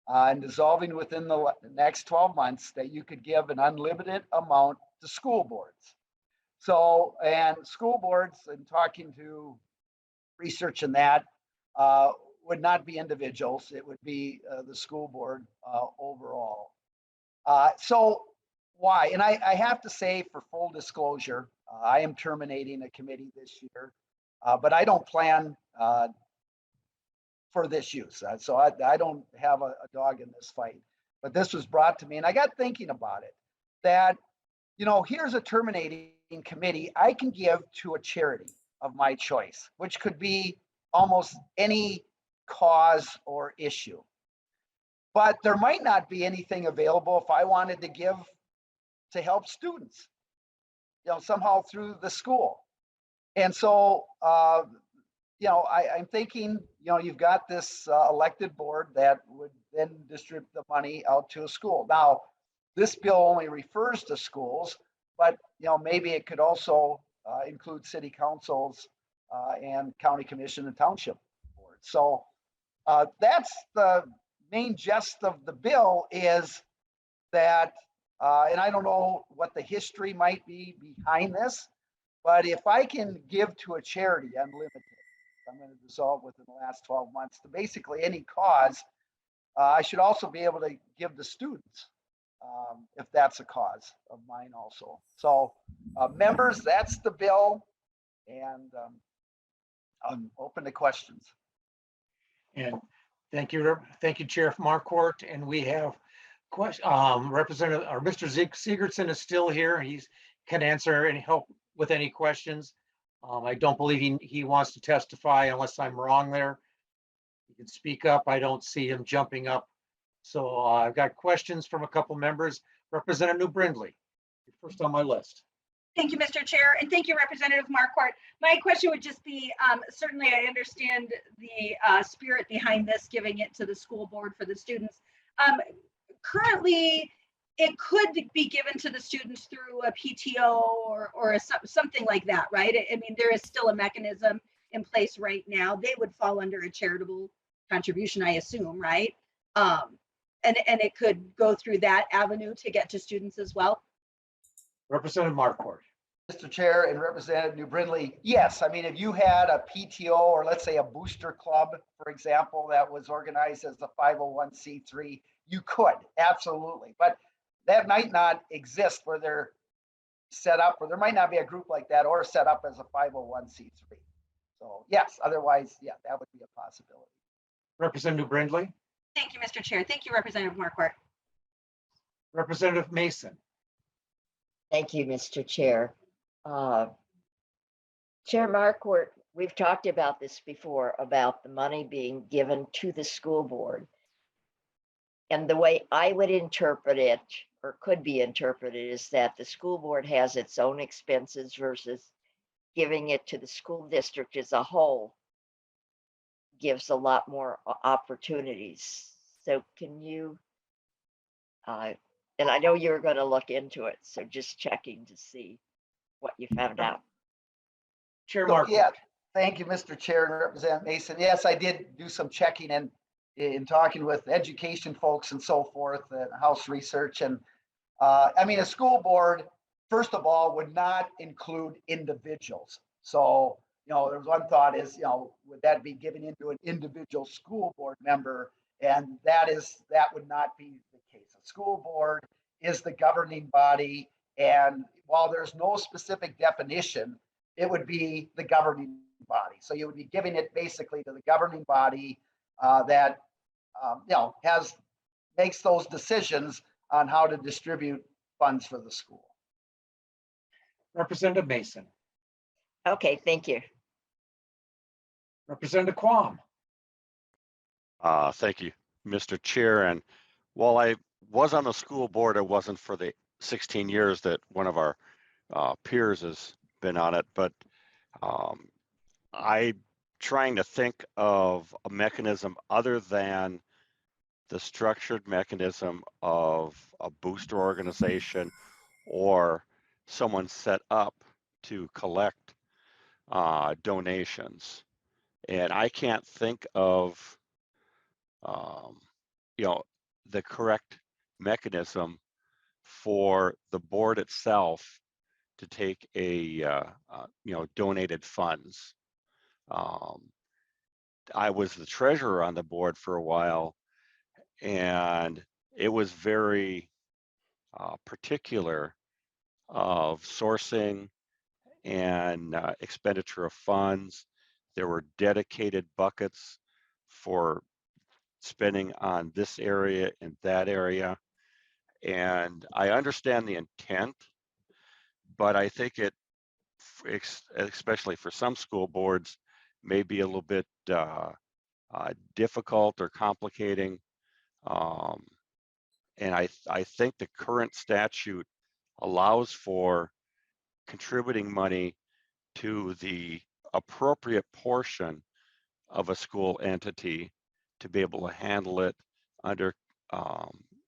and dissolving within the next 12 months, that you could give an unlimited amount to school boards. So, and school boards, and talking to research in that, would not be individuals. It would be the school board overall. So why? And I have to say, for full disclosure, I am terminating a committee this year, but I don't plan for this use. So I don't have a dog in this fight. But this was brought to me, and I got thinking about it, that, here's a terminating committee I can give to a charity of my choice, which could be almost any cause or issue. But there might not be anything available if I wanted to give to help students, somehow through the school. And so, I'm thinking, you've got this elected board that would then distribute the money out to a school. Now, this bill only refers to schools, but maybe it could also include city councils and county commission and township boards. So that's the main gist of the bill, is that, and I don't know what the history might be behind this, but if I can give to a charity unlimited, I'm going to dissolve within the last 12 months to basically any cause, I should also be able to give to students if that's a cause of mine also. So members, that's the bill, and I'm open to questions. And thank you, Chair Marquart. And we have Representative, or Mr. Sigurdson is still here. He can answer and help with any questions. I don't believe he wants to testify unless I'm wrong there. He can speak up. I don't see him jumping up. So I've got questions from a couple members. Representative New Brindley, you're first on my list. Thank you, Mr. Chair, and thank you, Representative Marquardt. My question would just be, certainly I understand the spirit behind this, giving it to the school board for the students. Currently, it could be given to the students through a PTO or something like that, right? I mean, there is still a mechanism in place right now. They would fall under a charitable contribution, I assume, right? And it could go through that avenue to get to students as well. Representative Marquardt. Mr. Chair and Representative New Brindley, yes. I mean, if you had a PTO or let's say a booster club, for example, that was organized as a 501c3, you could, absolutely. But that might not exist where they're set up, or there might not be a group like that or set up as a 501c3. So yes, otherwise, yeah, that would be a possibility. Representative Brindley. Thank you, Mr. Chair. Thank you, Representative Marquardt. Representative Mason. Thank you, Mr. Chair. Chair Marquardt, we've talked about this before, about the money being given to the school board. And the way I would interpret it, or could be interpreted, is that the school board has its own expenses versus giving it to the school district as a whole gives a lot more opportunities. So can you, and I know you're going to look into it, so just checking to see what you found out. Chair Marquardt. Yeah, thank you, Mr. Chair and Representative Mason. Yes, I did do some checking and in talking with education folks and so forth, and House research. And I mean, a school board, first of all, would not include individuals. So, you know, there was one thought is, you know, would that be given into an individual school board member? And that would not be the case. A school board is the governing body. And while there's no specific definition, it would be the governing body. So you would be giving it basically to the governing body that you know, makes those decisions on how to distribute funds for the school. Representative Mason. Okay, thank you. Representative Quam. Thank you, Mr. Chair. And while I was on the school board, it wasn't for the 16 years that one of our peers has been on it, but I'm trying to think of a mechanism other than the structured mechanism of a booster organization or someone set up to collect donations. And I can't think of, you know, the correct mechanism for the board itself to take a, you know, donated funds. I was the treasurer on the board for a while, and it was very particular of sourcing and expenditure of funds. There were dedicated buckets for spending on this area and that area. And I understand the intent, but I think it, especially for some school boards, may be a little bit difficult or complicating. And I think the current statute allows for contributing money to the appropriate portion of a school entity to be able to handle it under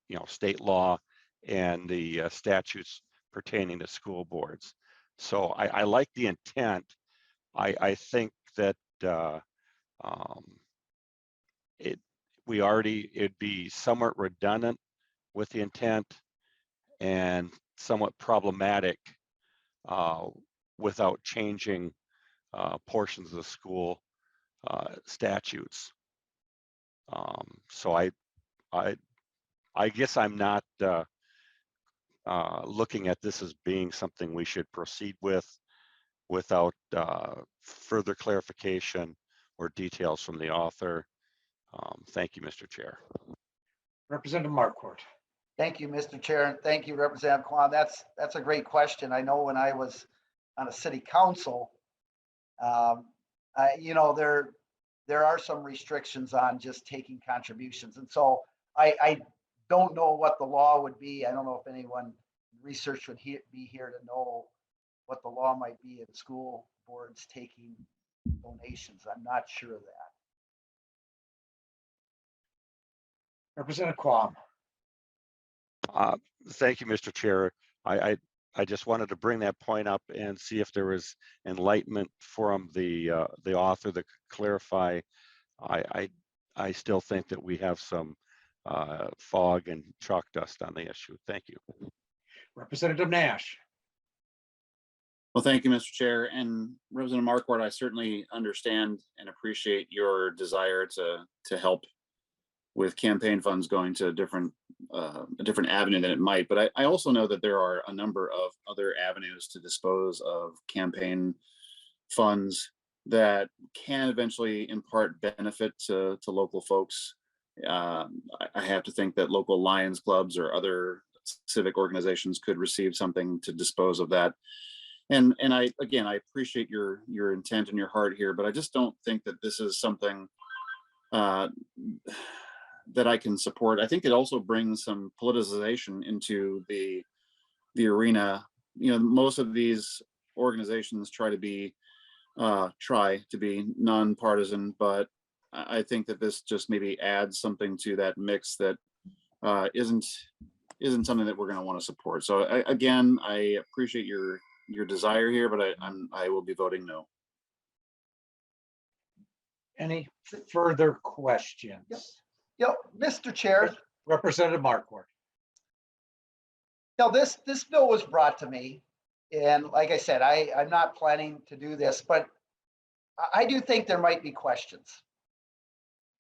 you know, state law and the statutes pertaining to school boards. So I like the intent. I think that it'd be somewhat redundant with the intent and somewhat problematic without changing portions of the school statutes. So I guess I'm not looking at this as being something we should proceed with without further clarification or details from the author. Thank you, Mr. Chair. Representative Marquardt. Thank you, Mr. Chair, and thank you, Representative Kwan. That's a great question. I know when I was on a city council, you know, there are some restrictions on just taking contributions, and so I don't know what the law would be. I don't know if anyone research would be here to know what the law might be in school boards taking donations. I'm not sure of that. Representative Quam. Thank you, Mr. Chair. I just wanted to bring that point up and see if there was enlightenment from the author that could clarify. I still think that we have some fog and chalk dust on the issue. Thank you. Representative Nash. Well, thank you, Mr. Chair. And Representative Marquart, I certainly understand and appreciate your desire to help with campaign funds going to a different avenue than it might. But I also know that there are a number of other avenues to dispose of campaign funds that can eventually impart benefit to local folks. I have to think that local Lions clubs or other civic organizations could receive something to dispose of that. And I appreciate your intent and your heart here, but I just don't think that this is something that I can support. I think it also brings some politicization into the arena. You know, most of these organizations try to be nonpartisan, but I think that this just maybe adds something to that mix that isn't something that we're going to want to support. So I appreciate your desire here, but I will be voting no. Any further questions? Yep. Mr. Chair. Representative Marquardt. Now, this bill was brought to me, and like I said, I'm not planning to do this, but I do think there might be questions.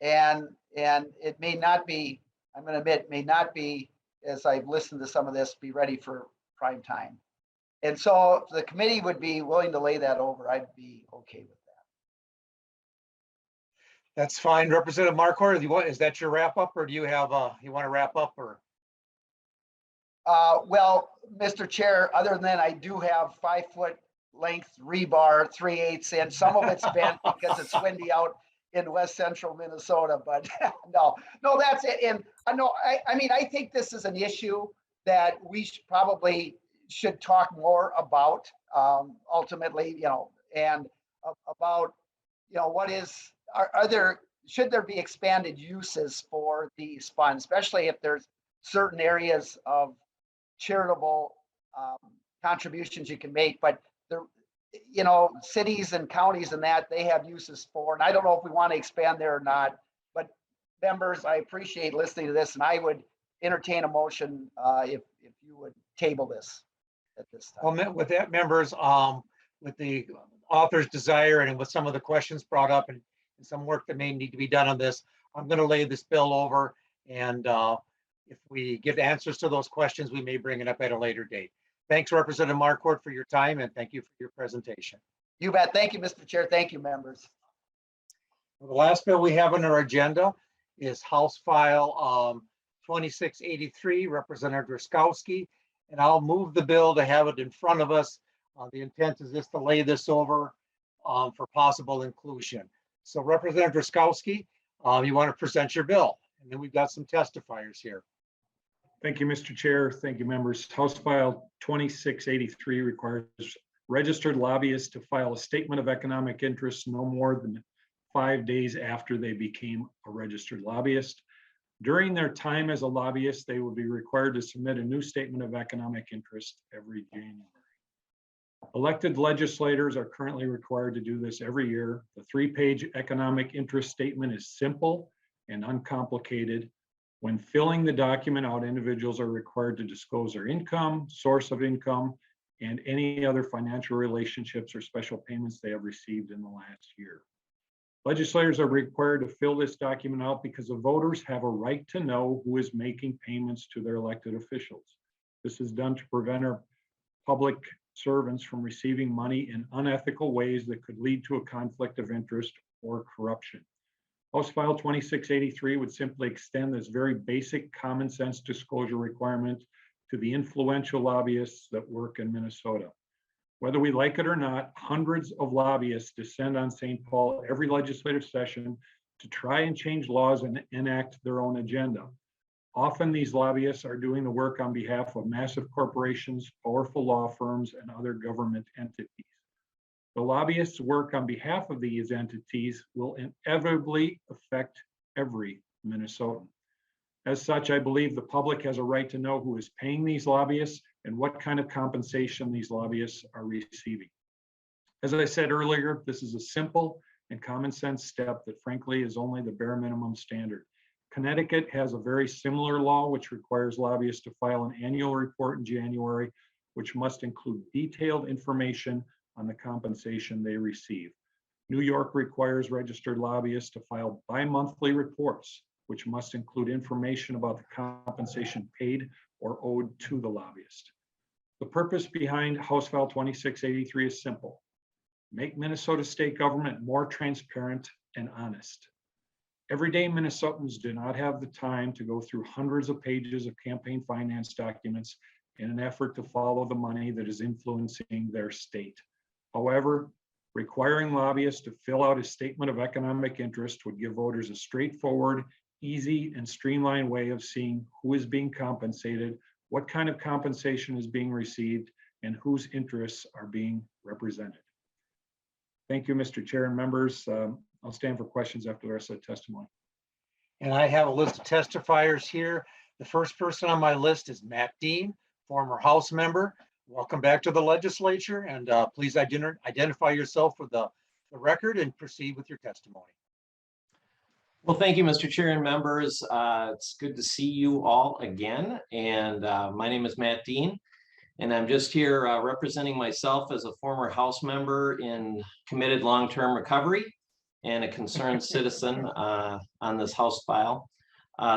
And it may not be, I'm going to admit, may not be, as I've listened to some of this, be ready for prime time. And so if the committee would be willing to lay that over, I'd be okay with that. That's fine. Representative Marquardt, is that your wrap up, or do you have you want to wrap up, or? Well, Mr. Chair, other than that, I do have 5-foot length rebar, 3/8 inch. Some of it's bent because it's windy out in west central Minnesota, but no, that's it. And I mean, I think this is an issue that we probably should talk more about ultimately, and about, what is, should there be expanded uses for these funds, especially if there's certain areas of charitable contributions you can make, but there, cities and counties and that they have uses for, and I don't know if we want to expand there or not, but members, I appreciate listening to this, and I would entertain a motion if you would table this at this time. Well, with that, members, with the author's desire and with some of the questions brought up and some work that may need to be done on this, I'm going to lay this bill over, and if we get answers to those questions, we may bring it up at a later date. Thanks, Representative Marquardt, for your time, and thank you for your presentation. You bet. Thank you, Mr. Chair. Thank you, members. The last bill we have on our agenda is House File 2683, Representative Drazkowski, and I'll move the bill to have it in front of us. The intent is just to lay this over for possible inclusion. So Representative Drazkowski, you want to present your bill, and then we've got some testifiers here. Thank you, Mr. Chair. Thank you, members. House File 2683 requires registered lobbyists to file a statement of economic interest no more than 5 days after they became a registered lobbyist. During their time as a lobbyist, they will be required to submit a new statement of economic interest every January. Elected legislators are currently required to do this every year. The 3-page economic interest statement is simple and uncomplicated. When filling the document out, individuals are required to disclose their income, source of income, and any other financial relationships or special payments they have received in the last year. Legislators are required to fill this document out because the voters have a right to know who is making payments to their elected officials. This is done to prevent our public servants from receiving money in unethical ways that could lead to a conflict of interest or corruption. House File 2683 would simply extend this very basic common sense disclosure requirement to the influential lobbyists that work in Minnesota. Whether we like it or not, hundreds of lobbyists descend on St. Paul every legislative session to try and change laws and enact their own agenda. Often these lobbyists are doing the work on behalf of massive corporations, powerful law firms, and other government entities. The lobbyists' work on behalf of these entities will inevitably affect every Minnesotan. As such, I believe the public has a right to know who is paying these lobbyists and what kind of compensation these lobbyists are receiving. As I said earlier, this is a simple and common sense step that frankly is only the bare minimum standard. Connecticut has a very similar law which requires lobbyists to file an annual report in January, which must include detailed information on the compensation they receive. New York requires registered lobbyists to file bi-monthly reports, which must include information about the compensation paid or owed to the lobbyist. The purpose behind House File 2683 is simple: make Minnesota state government more transparent and honest. Everyday Minnesotans do not have the time to go through hundreds of pages of campaign finance documents in an effort to follow the money that is influencing their state. However, requiring lobbyists to fill out a statement of economic interest would give voters a straightforward, easy, and streamlined way of seeing who is being compensated, what kind of compensation is being received, and whose interests are being represented. Thank you, Mr. Chair and members. I'll stand for questions after the rest of the testimony. And I have a list of testifiers here. The first person on my list is Matt Dean, former House member. Welcome back to the legislature, and please identify yourself for the record and proceed with your testimony. Well, thank you, Mr. Chair and members. It's good to see you all again. And my name is Matt Dean, and I'm just here representing myself as a former House member in committed long-term recovery and a concerned citizen on this House file.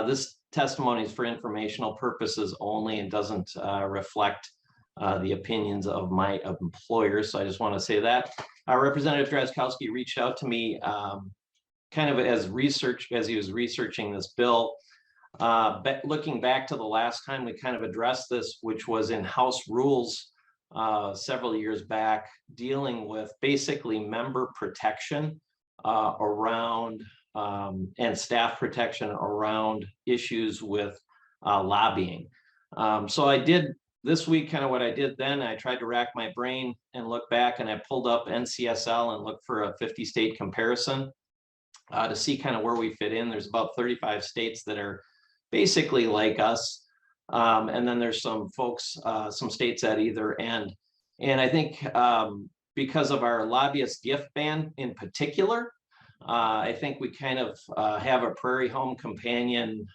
This testimony is for informational purposes only and doesn't reflect the opinions of my employer. So I just want to say that. Representative Drazkowski reached out to me kind of as he was researching this bill. Looking back to the last time we kind of addressed this, which was in House Rules several years back, dealing with basically member protection around and staff protection around issues with lobbying. So I did this week, kind of what I did then, I tried to rack my brain and look back, and I pulled up NCSL and looked for a 50-state comparison to see kind of where we fit in. There's about 35 states that are basically like us. And then there's some folks, some states at either end. And I think because of our lobbyist gift ban in particular, I think we kind of have a prairie home companion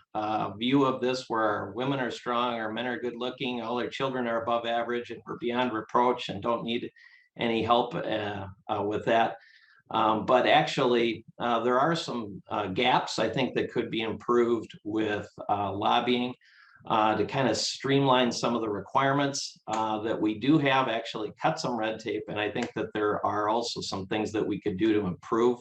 view of this, where our women are strong, our men are good looking, all our children are above average, and we're beyond reproach and don't need any help with that. But actually, there are some gaps, I think, that could be improved with lobbying to kind of streamline some of the requirements that we do have, actually cut some red tape. And I think that there are also some things that we could do to improve.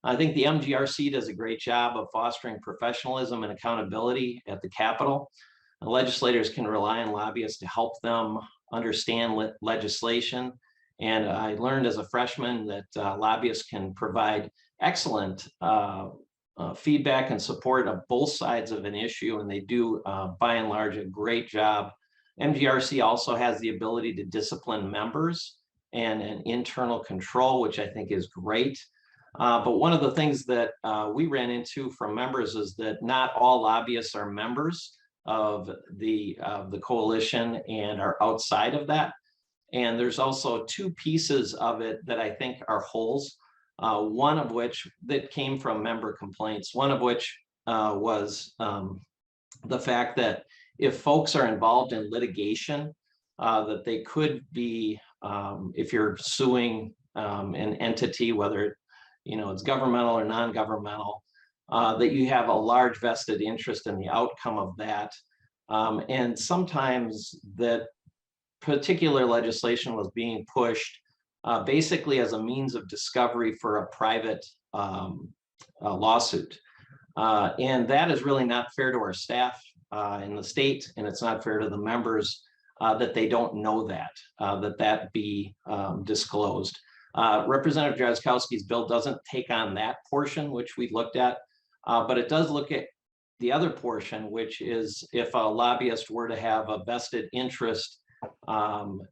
I think the MGRC does a great job of fostering professionalism and accountability at the Capitol. And legislators can rely on lobbyists to help them understand legislation. And I learned as a freshman that lobbyists can provide excellent feedback and support of both sides of an issue, and they do, by and large, a great job. MGRC also has the ability to discipline members and an internal control, which I think is great. But one of the things that we ran into from members is that not all lobbyists are members of the coalition and are outside of that. And there's also two pieces of it that I think are holes. One of which that came from member complaints. One of which was the fact that if folks are involved in litigation, that they could be, if you're suing an entity, whether it's governmental or non-governmental, that you have a large vested interest in the outcome of that. And sometimes that particular legislation was being pushed basically as a means of discovery for a private lawsuit. And that is really not fair to our staff in the state, and it's not fair to the members that they don't know that be disclosed. Representative Drazkowski's bill doesn't take on that portion, which we looked at, but it does look at the other portion, which is if a lobbyist were to have a vested interest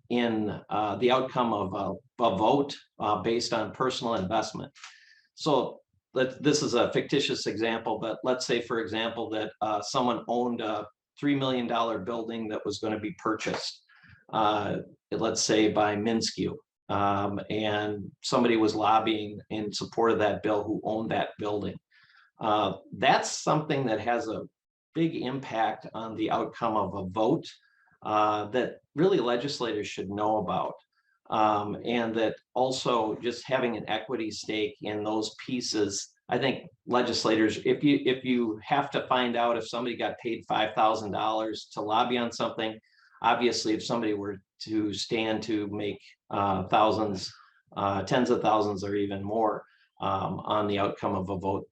in the outcome of a vote based on personal investment. So this is a fictitious example, but let's say, for example, that someone owned a $3 million building that was going to be purchased, let's say by Minskew, and somebody was lobbying in support of that bill who owned that building. That's something that has a big impact on the outcome of a vote that really legislators should know about. And that also just having an equity stake in those pieces, I think legislators, if you have to find out if somebody got paid $5,000 to lobby on something, obviously if somebody were to stand to make thousands, tens of thousands or even more on the outcome of a vote,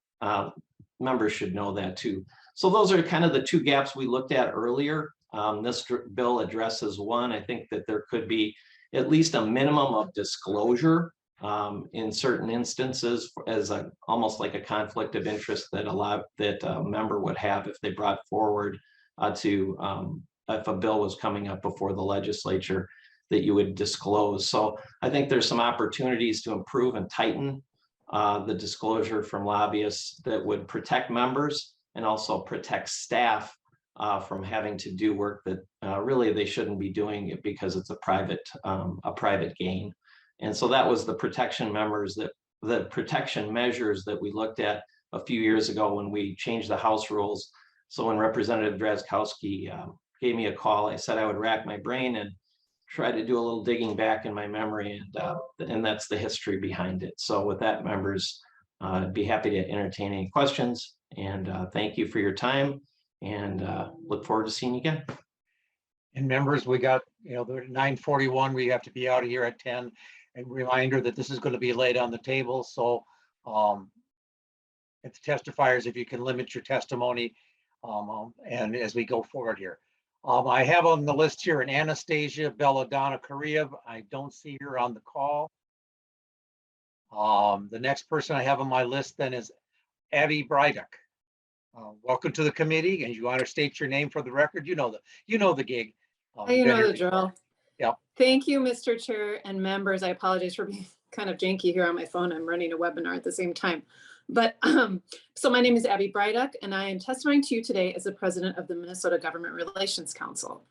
members should know that too. So those are kind of the two gaps we looked at earlier. This bill addresses one. I think that there could be at least a minimum of disclosure in certain instances as almost like a conflict of interest that a member would have if they brought forward if a bill was coming up before the legislature that you would disclose. So I think there's some opportunities to improve and tighten the disclosure from lobbyists that would protect members and also protect staff from having to do work that really they shouldn't be doing it because it's a private gain. And so that was the protection measures that we looked at a few years ago when we changed the House rules. So when Representative Drazkowski gave me a call, I said I would rack my brain and try to do a little digging back in my memory, and that's the history behind it. So with that, members, I'd be happy to entertain any questions, and thank you for your time, and look forward to seeing you again. And members, we got, the 9:41, we have to be out of here at 10. A reminder that this is going to be laid on the table. So if the testifiers, if you can limit your testimony, and as we go forward here. I have on the list here an Anastasia Belladonna Korea. I don't see her on the call. The next person I have on my list then is Abby Bryduck. Welcome to the committee, and you want to state your name for the record. You know the gig. You know the drill. Yep. Thank you, Mr. Chair and members. I apologize for being kind of janky here on my phone. I'm running a webinar at the same time. But so my name is Abby Bryduck, and I am testifying to you today as the president of the Minnesota Government Relations Council.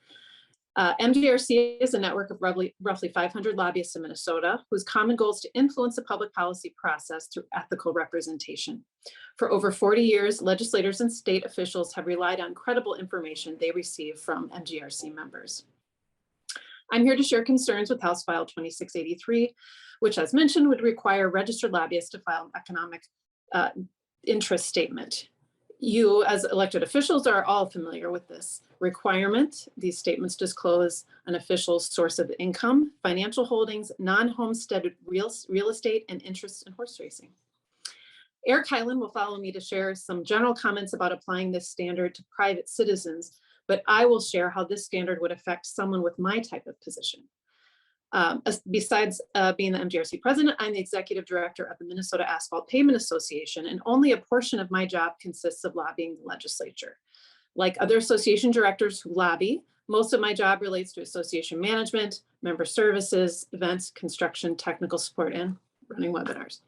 MGRC is a network of roughly 500 lobbyists in Minnesota whose common goal is to influence the public policy process through ethical representation. For over 40 years, legislators and state officials have relied on credible information they receive from MGRC members. I'm here to share concerns with House File 2683, which, as mentioned, would require registered lobbyists to file an economic interest statement. You, as elected officials, are all familiar with this requirement. These statements disclose an official's source of income, financial holdings, non-homesteaded real estate, and interests in horse racing. Eric Hyland will follow me to share some general comments about applying this standard to private citizens, but I will share how this standard would affect someone with my type of position. Besides being the MGRC president, I'm the executive director of the Minnesota Asphalt Pavement Association, and only a portion of my job consists of lobbying the legislature. Like other association directors who lobby, most of my job relates to association management, member services, events, construction, technical support, and running webinars.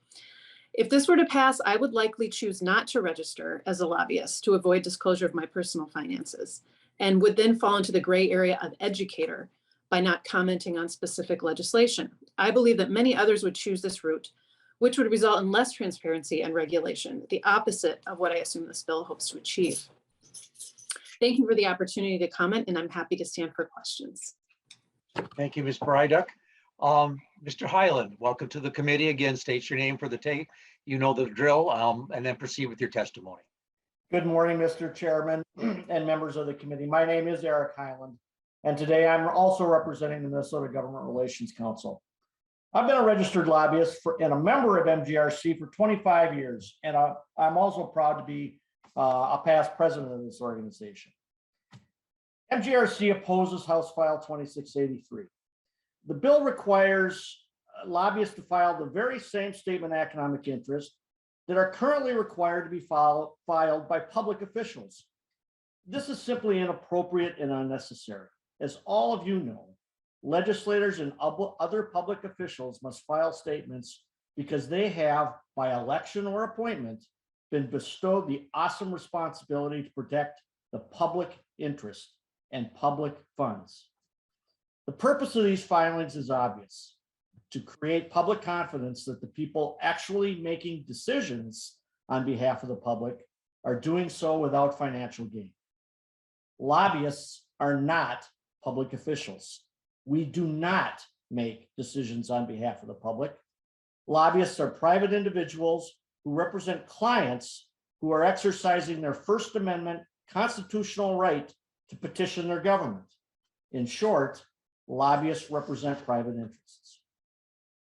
If this were to pass, I would likely choose not to register as a lobbyist to avoid disclosure of my personal finances, and would then fall into the gray area of educator by not commenting on specific legislation. I believe that many others would choose this route, which would result in less transparency and regulation, the opposite of what I assume this bill hopes to achieve. Thank you for the opportunity to comment, and I'm happy to stand for questions. Thank you, Ms. Bryduck. Mr. Hyland, welcome to the committee. Again, state your name for the tape. You know the drill, and then proceed with your testimony. Good morning, Mr. Chairman and members of the committee. My name is Eric Hyland, and today I'm also representing the Minnesota Government Relations Council. I've been a registered lobbyist and a member of MGRC for 25 years, and I'm also proud to be a past president of this organization. MGRC opposes House File 2683. The bill requires lobbyists to file the very same statement of economic interest that are currently required to be filed by public officials. This is simply inappropriate and unnecessary. As all of you know, legislators and other public officials must file statements because they have, by election or appointment, been bestowed the awesome responsibility to protect the public interest and public funds. The purpose of these filings is obvious: to create public confidence that the people actually making decisions on behalf of the public are doing so without financial gain. Lobbyists are not public officials. We do not make decisions on behalf of the public. Lobbyists are private individuals who represent clients who are exercising their First Amendment constitutional right to petition their government. In short, lobbyists represent private interests.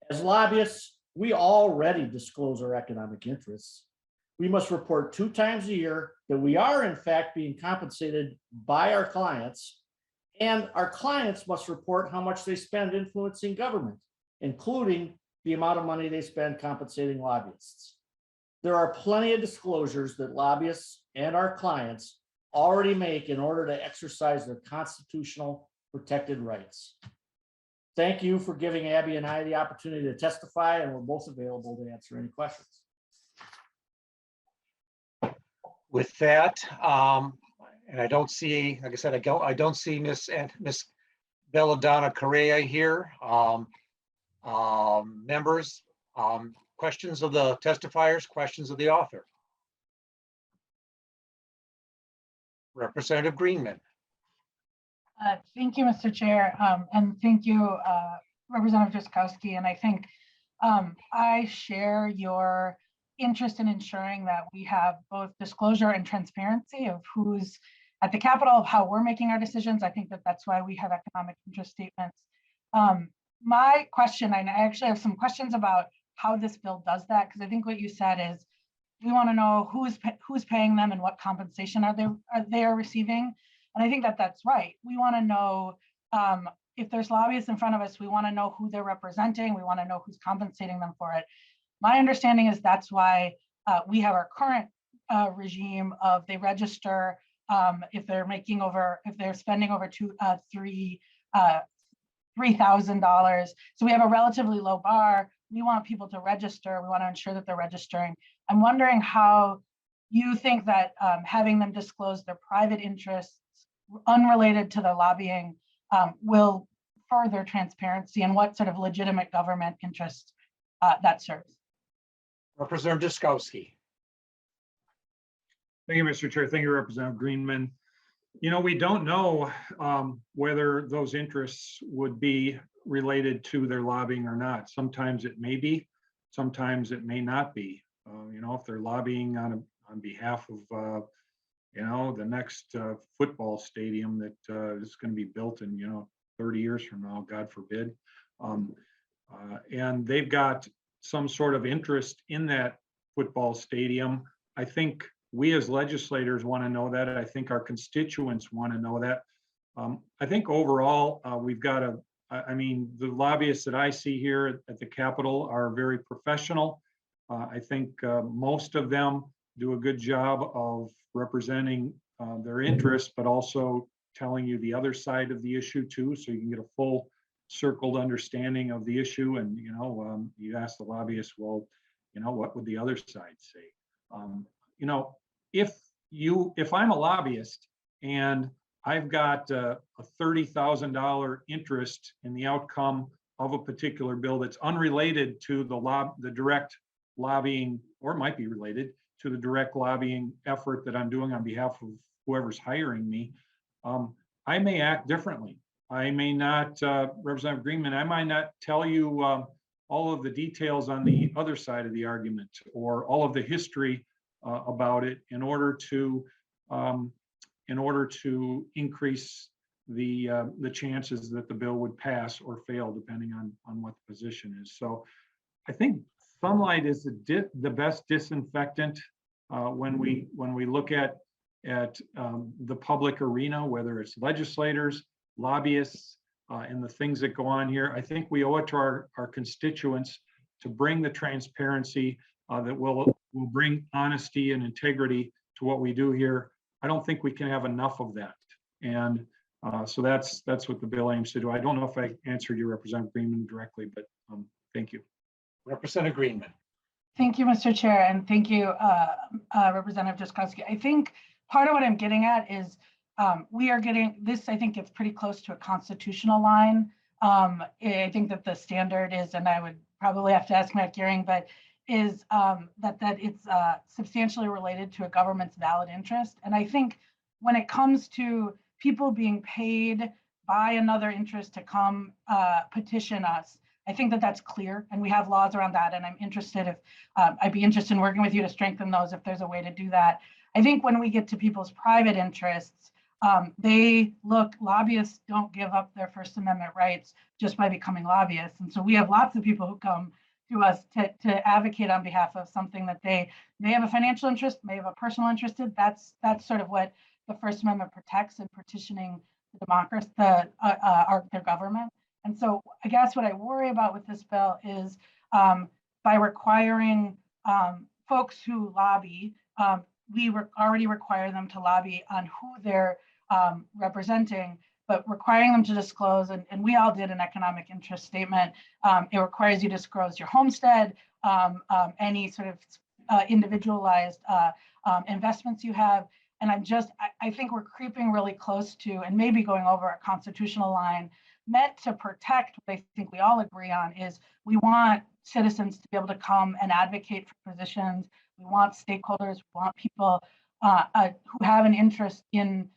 As lobbyists, we already disclose our economic interests. We must report 2 times a year that we are in fact being compensated by our clients, and our clients must report how much they spend influencing government, including the amount of money they spend compensating lobbyists. There are plenty of disclosures that lobbyists and our clients already make in order to exercise their constitutional protected rights. Thank you for giving Abby and I the opportunity to testify, and we're both available to answer any questions. With that, and I don't see, like I said, I don't see Miss Belladonna Correa here. Members, questions of the testifiers, questions of the author. Representative Greenman. Thank you, Mr. Chair, and thank you, Representative Drazkowski. And I think I share your interest in ensuring that we have both disclosure and transparency of who's at the Capitol, of how we're making our decisions. I think that that's why we have economic interest statements. My question, and I actually have some questions about how this bill does that, because I think what you said is we want to know who's paying them and what compensation are they receiving. And I think that that's right. We want to know if there's lobbyists in front of us, we want to know who they're representing. We want to know who's compensating them for it. My understanding is that's why we have our current regime of they register if they're spending over $3,000. So we have a relatively low bar. We want people to register. We want to ensure that they're registering. I'm wondering how you think that having them disclose their private interests unrelated to the lobbying will further transparency, and what sort of legitimate government interest that serves. Representative Drazkowski. Thank you, Mr. Chair. Thank you, Representative Greenman. You know, we don't know whether those interests would be related to their lobbying or not. Sometimes it may be, sometimes it may not be. You know, if they're lobbying on behalf of, you know, the next football stadium that is going to be built in, 30 years from now, God forbid. And they've got some sort of interest in that football stadium. I think we as legislators want to know that. I think our constituents want to know that. I think overall, we've got the lobbyists that I see here at the Capitol are very professional. I think most of them do a good job of representing their interests, but also telling you the other side of the issue too, so you can get a full circled understanding of the issue. And you ask the lobbyists, well, what would the other side say? If I'm a lobbyist and I've got a $30,000 interest in the outcome of a particular bill that's unrelated to the direct lobbying, or might be related to the direct lobbying effort that I'm doing on behalf of whoever's hiring me, I may act differently. I may not, Representative Greenman, I might not tell you all of the details on the other side of the argument or all of the history about it in order to increase the chances that the bill would pass or fail, depending on what the position is. So I think sunlight is the best disinfectant when we look at the public arena, whether it's legislators, lobbyists, and the things that go on here. I think we owe it to our constituents to bring the transparency that will will bring honesty and integrity to what we do here. I don't think we can have enough of that. And so that's what the bill aims to do. I don't know if I answered your Representative Greenman directly, but thank you. Representative Greenman. Thank you, Mr. Chair, and thank you, Representative Drazkowski. I think part of what I'm getting at is we are getting this, I think it's pretty close to a constitutional line. I think that the standard is, and I would probably have to ask Matt Gearing, but is that it's substantially related to a government's valid interest. And I think when it comes to people being paid by another interest to come petition us, I think that that's clear, and we have laws around that. And I'm interested if I'd be interested in working with you to strengthen those if there's a way to do that. I think when we get to people's private interests, lobbyists don't give up their First Amendment rights just by becoming lobbyists. And so we have lots of people who come to us to advocate on behalf of something that they may have a financial interest, may have a personal interest in. That's sort of what the First Amendment protects in petitioning the democracy, their government. And so I guess what I worry about with this bill is by requiring folks who lobby, we already require them to lobby on who they're representing, but requiring them to disclose, and we all did an economic interest statement. It requires you to disclose your homestead, any sort of individualized investments you have. And I think we're creeping really close to, and maybe going over a constitutional line meant to protect what I think we all agree on is we want citizens to be able to come and advocate for positions. We want stakeholders, we want people who have an interest in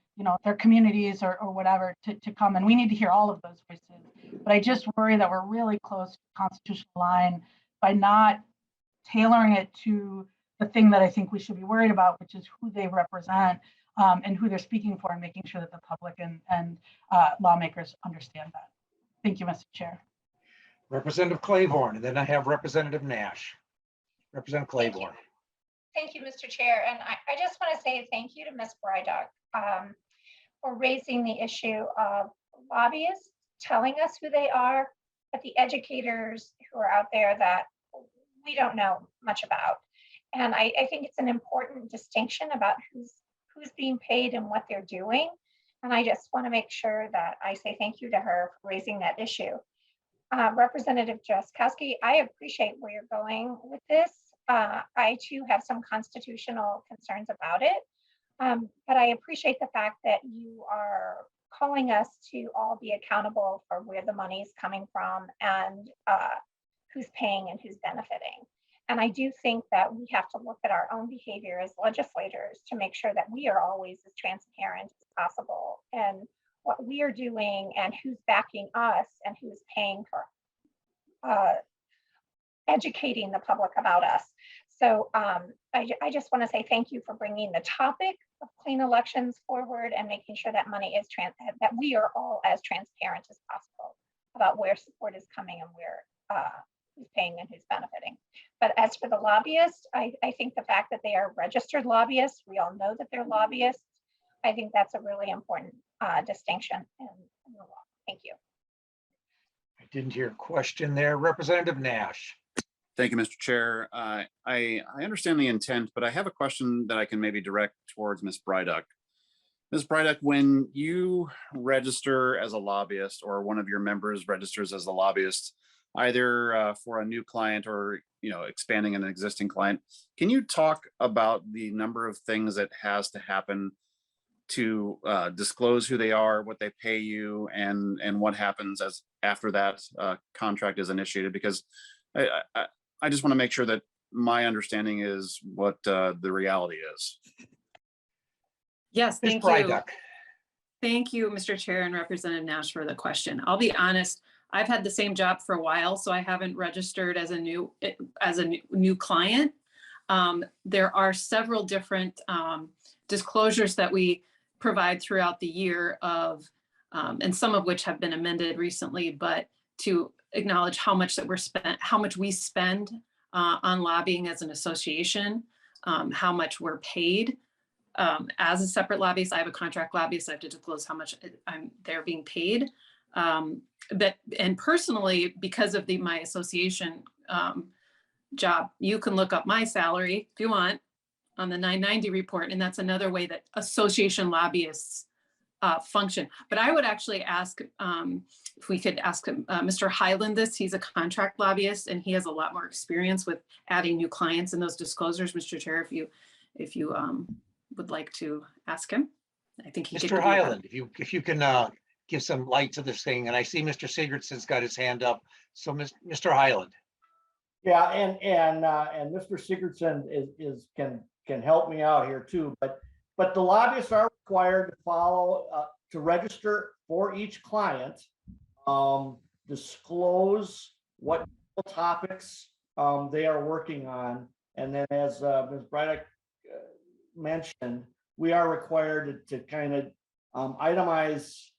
their communities or whatever to come. And we need to hear all of those voices. But I just worry that we're really close to the constitutional line by not tailoring it to the thing that I think we should be worried about, which is who they represent and who they're speaking for, and making sure that the public and lawmakers understand that. Thank you, Mr. Chair. Representative Claiborne, and then I have Representative Nash. Representative Claiborne. Thank you, Mr. Chair. And I just want to say thank you to Ms. Bryduck for raising the issue of lobbyists telling us who they are, but the educators who are out there that we don't know much about. And I think it's an important distinction about who's being paid and what they're doing. And I just want to make sure that I say thank you to her for raising that issue. Representative Drazkowski, I appreciate where you're going with this. I too have some constitutional concerns about it, but I appreciate the fact that you are calling us to all be accountable for where the money is coming from and who's paying and who's benefiting. And I do think that we have to look at our own behavior as legislators to make sure that we are always as transparent as possible and what we are doing and who's backing us and who's paying for educating the public about us. So I just want to say thank you for bringing the topic of clean elections forward and making sure that money is that we are all as transparent as possible about where support is coming and where who's paying and who's benefiting. But as for the lobbyists, I think the fact that they are registered lobbyists, we all know that they're lobbyists. I think that's a really important distinction in the law. Thank you. I didn't hear a question there. Representative Nash. Thank you, Mr. Chair. I understand the intent, but I have a question that I can maybe direct towards Ms. Bryduck. Ms. Bryduck, when you register as a lobbyist or one of your members registers as a lobbyist, either for a new client or expanding an existing client, can you talk about the number of things that has to happen to disclose who they are, what they pay you, and what happens as after that contract is initiated? Because I just want to make sure that my understanding is what the reality is. Yes, Ms. thank Bryduck. you. Thank you, Mr. Chair and Representative Nash, for the question. I'll be honest, I've had the same job for a while, so I haven't registered as a new client. There are several different disclosures that we provide throughout the year of, and some of which have been amended recently, but to acknowledge how much we spend on lobbying as an association, how much we're paid. As a separate lobbyist, I have a contract lobbyist, I have to disclose how much they're being paid. And personally, because of my association, job. You can look up my salary if you want on the 990 report, and that's another way that association lobbyists function. But I would actually ask if we could ask Mr. Highland this. He's a contract lobbyist and he has a lot more experience with adding new clients in those disclosures. Mr. Chair, if you would like to ask him, I think he could. Mr. Highland, if you can give some light to this thing, and I see Mr. Sigurdsson's got his hand up. So Mr. Highland. Yeah, and Mr. Sigurdsson can help me out here too, but the lobbyists are required to follow, to register for each client, disclose what topics they are working on. And then as Ms. Brydock mentioned, we are required to kind of itemize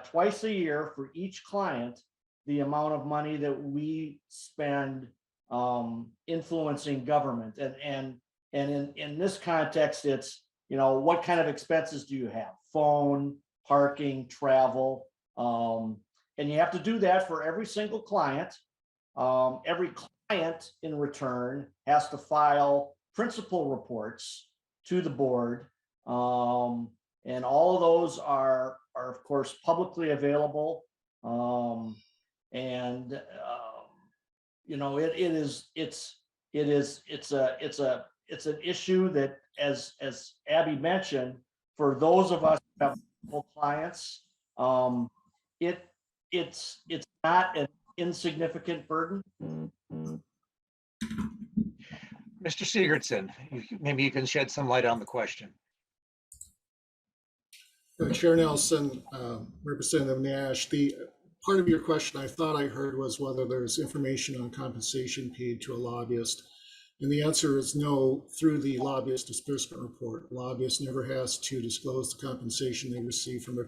twice a year for each client the amount of money that we spend influencing government. And in this context, it's, you know, what kind of expenses do you have? Phone, parking, travel. And you have to do that for every single client. Every client in return has to file principal reports to the board. And all of those are of course publicly available. You know, it's an issue that, as Abby mentioned, for those of us who have multiple clients, it's not an insignificant burden. Mr. Sigurdsson, maybe you can shed some light on the question. Chair Nelson, Representative Nash, the part of your question I thought I heard was whether there's information on compensation paid to a lobbyist. And the answer is no. Through the lobbyist disbursement report, lobbyist never has to disclose the compensation they receive from a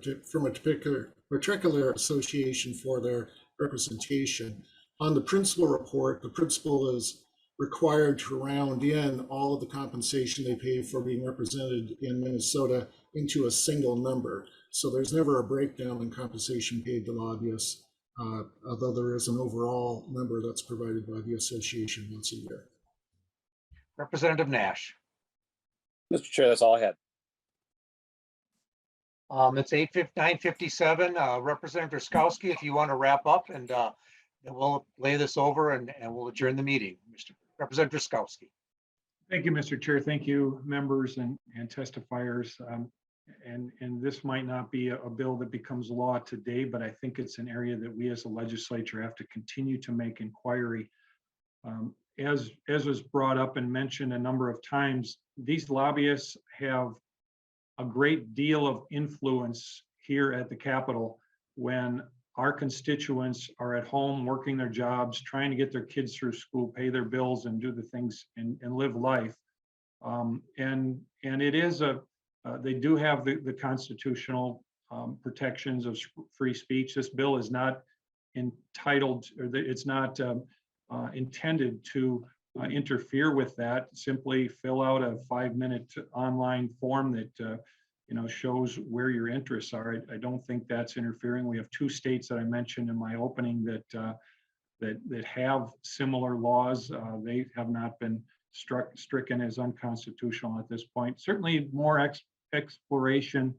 particular association for their representation. On the principal report, the principal is required to round in all of the compensation they pay for being represented in Minnesota into a single number. So there's never a breakdown in compensation paid to lobbyists, although there is an overall number that's provided by the association once a year. Representative Nash. Mr. Chair, that's all I had. It's 9:57. Representative Drazkowski, if you want to wrap up, and then we'll lay this over and we'll adjourn the meeting. Mr. Representative Drazkowski. Thank you, Mr. Chair. Thank you, members and testifiers. And this might not be a bill that becomes law today, but I think it's an area that we as a legislature have to continue to make inquiry. As was brought up and mentioned a number of times, these lobbyists have a great deal of influence here at the Capitol when our constituents are at home working their jobs, trying to get their kids through school, pay their bills, and do the things and live life. And it is they do have the constitutional protections of free speech. This bill is not entitled, or it's not intended to interfere with that. Simply fill out a 5-minute online form that shows where your interests are. I don't think that's interfering. We have 2 states that I mentioned in my opening that have similar laws. They have not been stricken as unconstitutional at this point. Certainly more exploration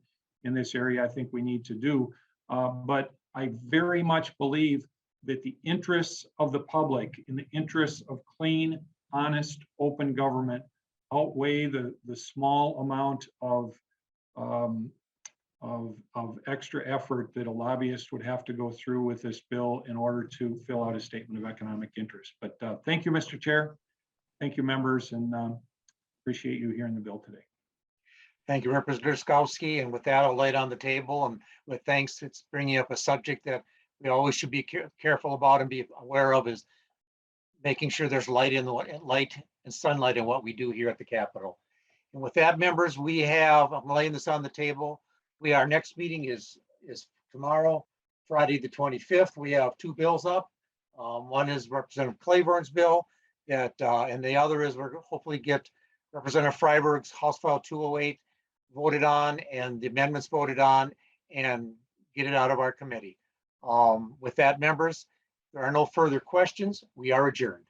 in this area I think we need to do, but I very much believe that the interests of the public and the interests of clean, honest, open government outweigh the small amount of extra effort that a lobbyist would have to go through with this bill in order to fill out a statement of economic interest. But thank you, Mr. Chair. Thank you, members, and appreciate you hearing the bill today. Thank you, Representative Drazkowski. And with that, I'll lay it on the table. And with thanks, it's bringing up a subject that we always should be careful about and be aware of, is making sure there's light and sunlight in what we do here at the Capitol. And with that, members, I'm laying this on the table. Our next meeting is tomorrow, Friday the 25th. We have 2 bills up. One is Representative Claiborne's bill, and the other is we're hopefully get Representative Freiberg's House File 208 voted on and the amendments voted on and get it out of our committee. With that, members, there are no further questions. We are adjourned.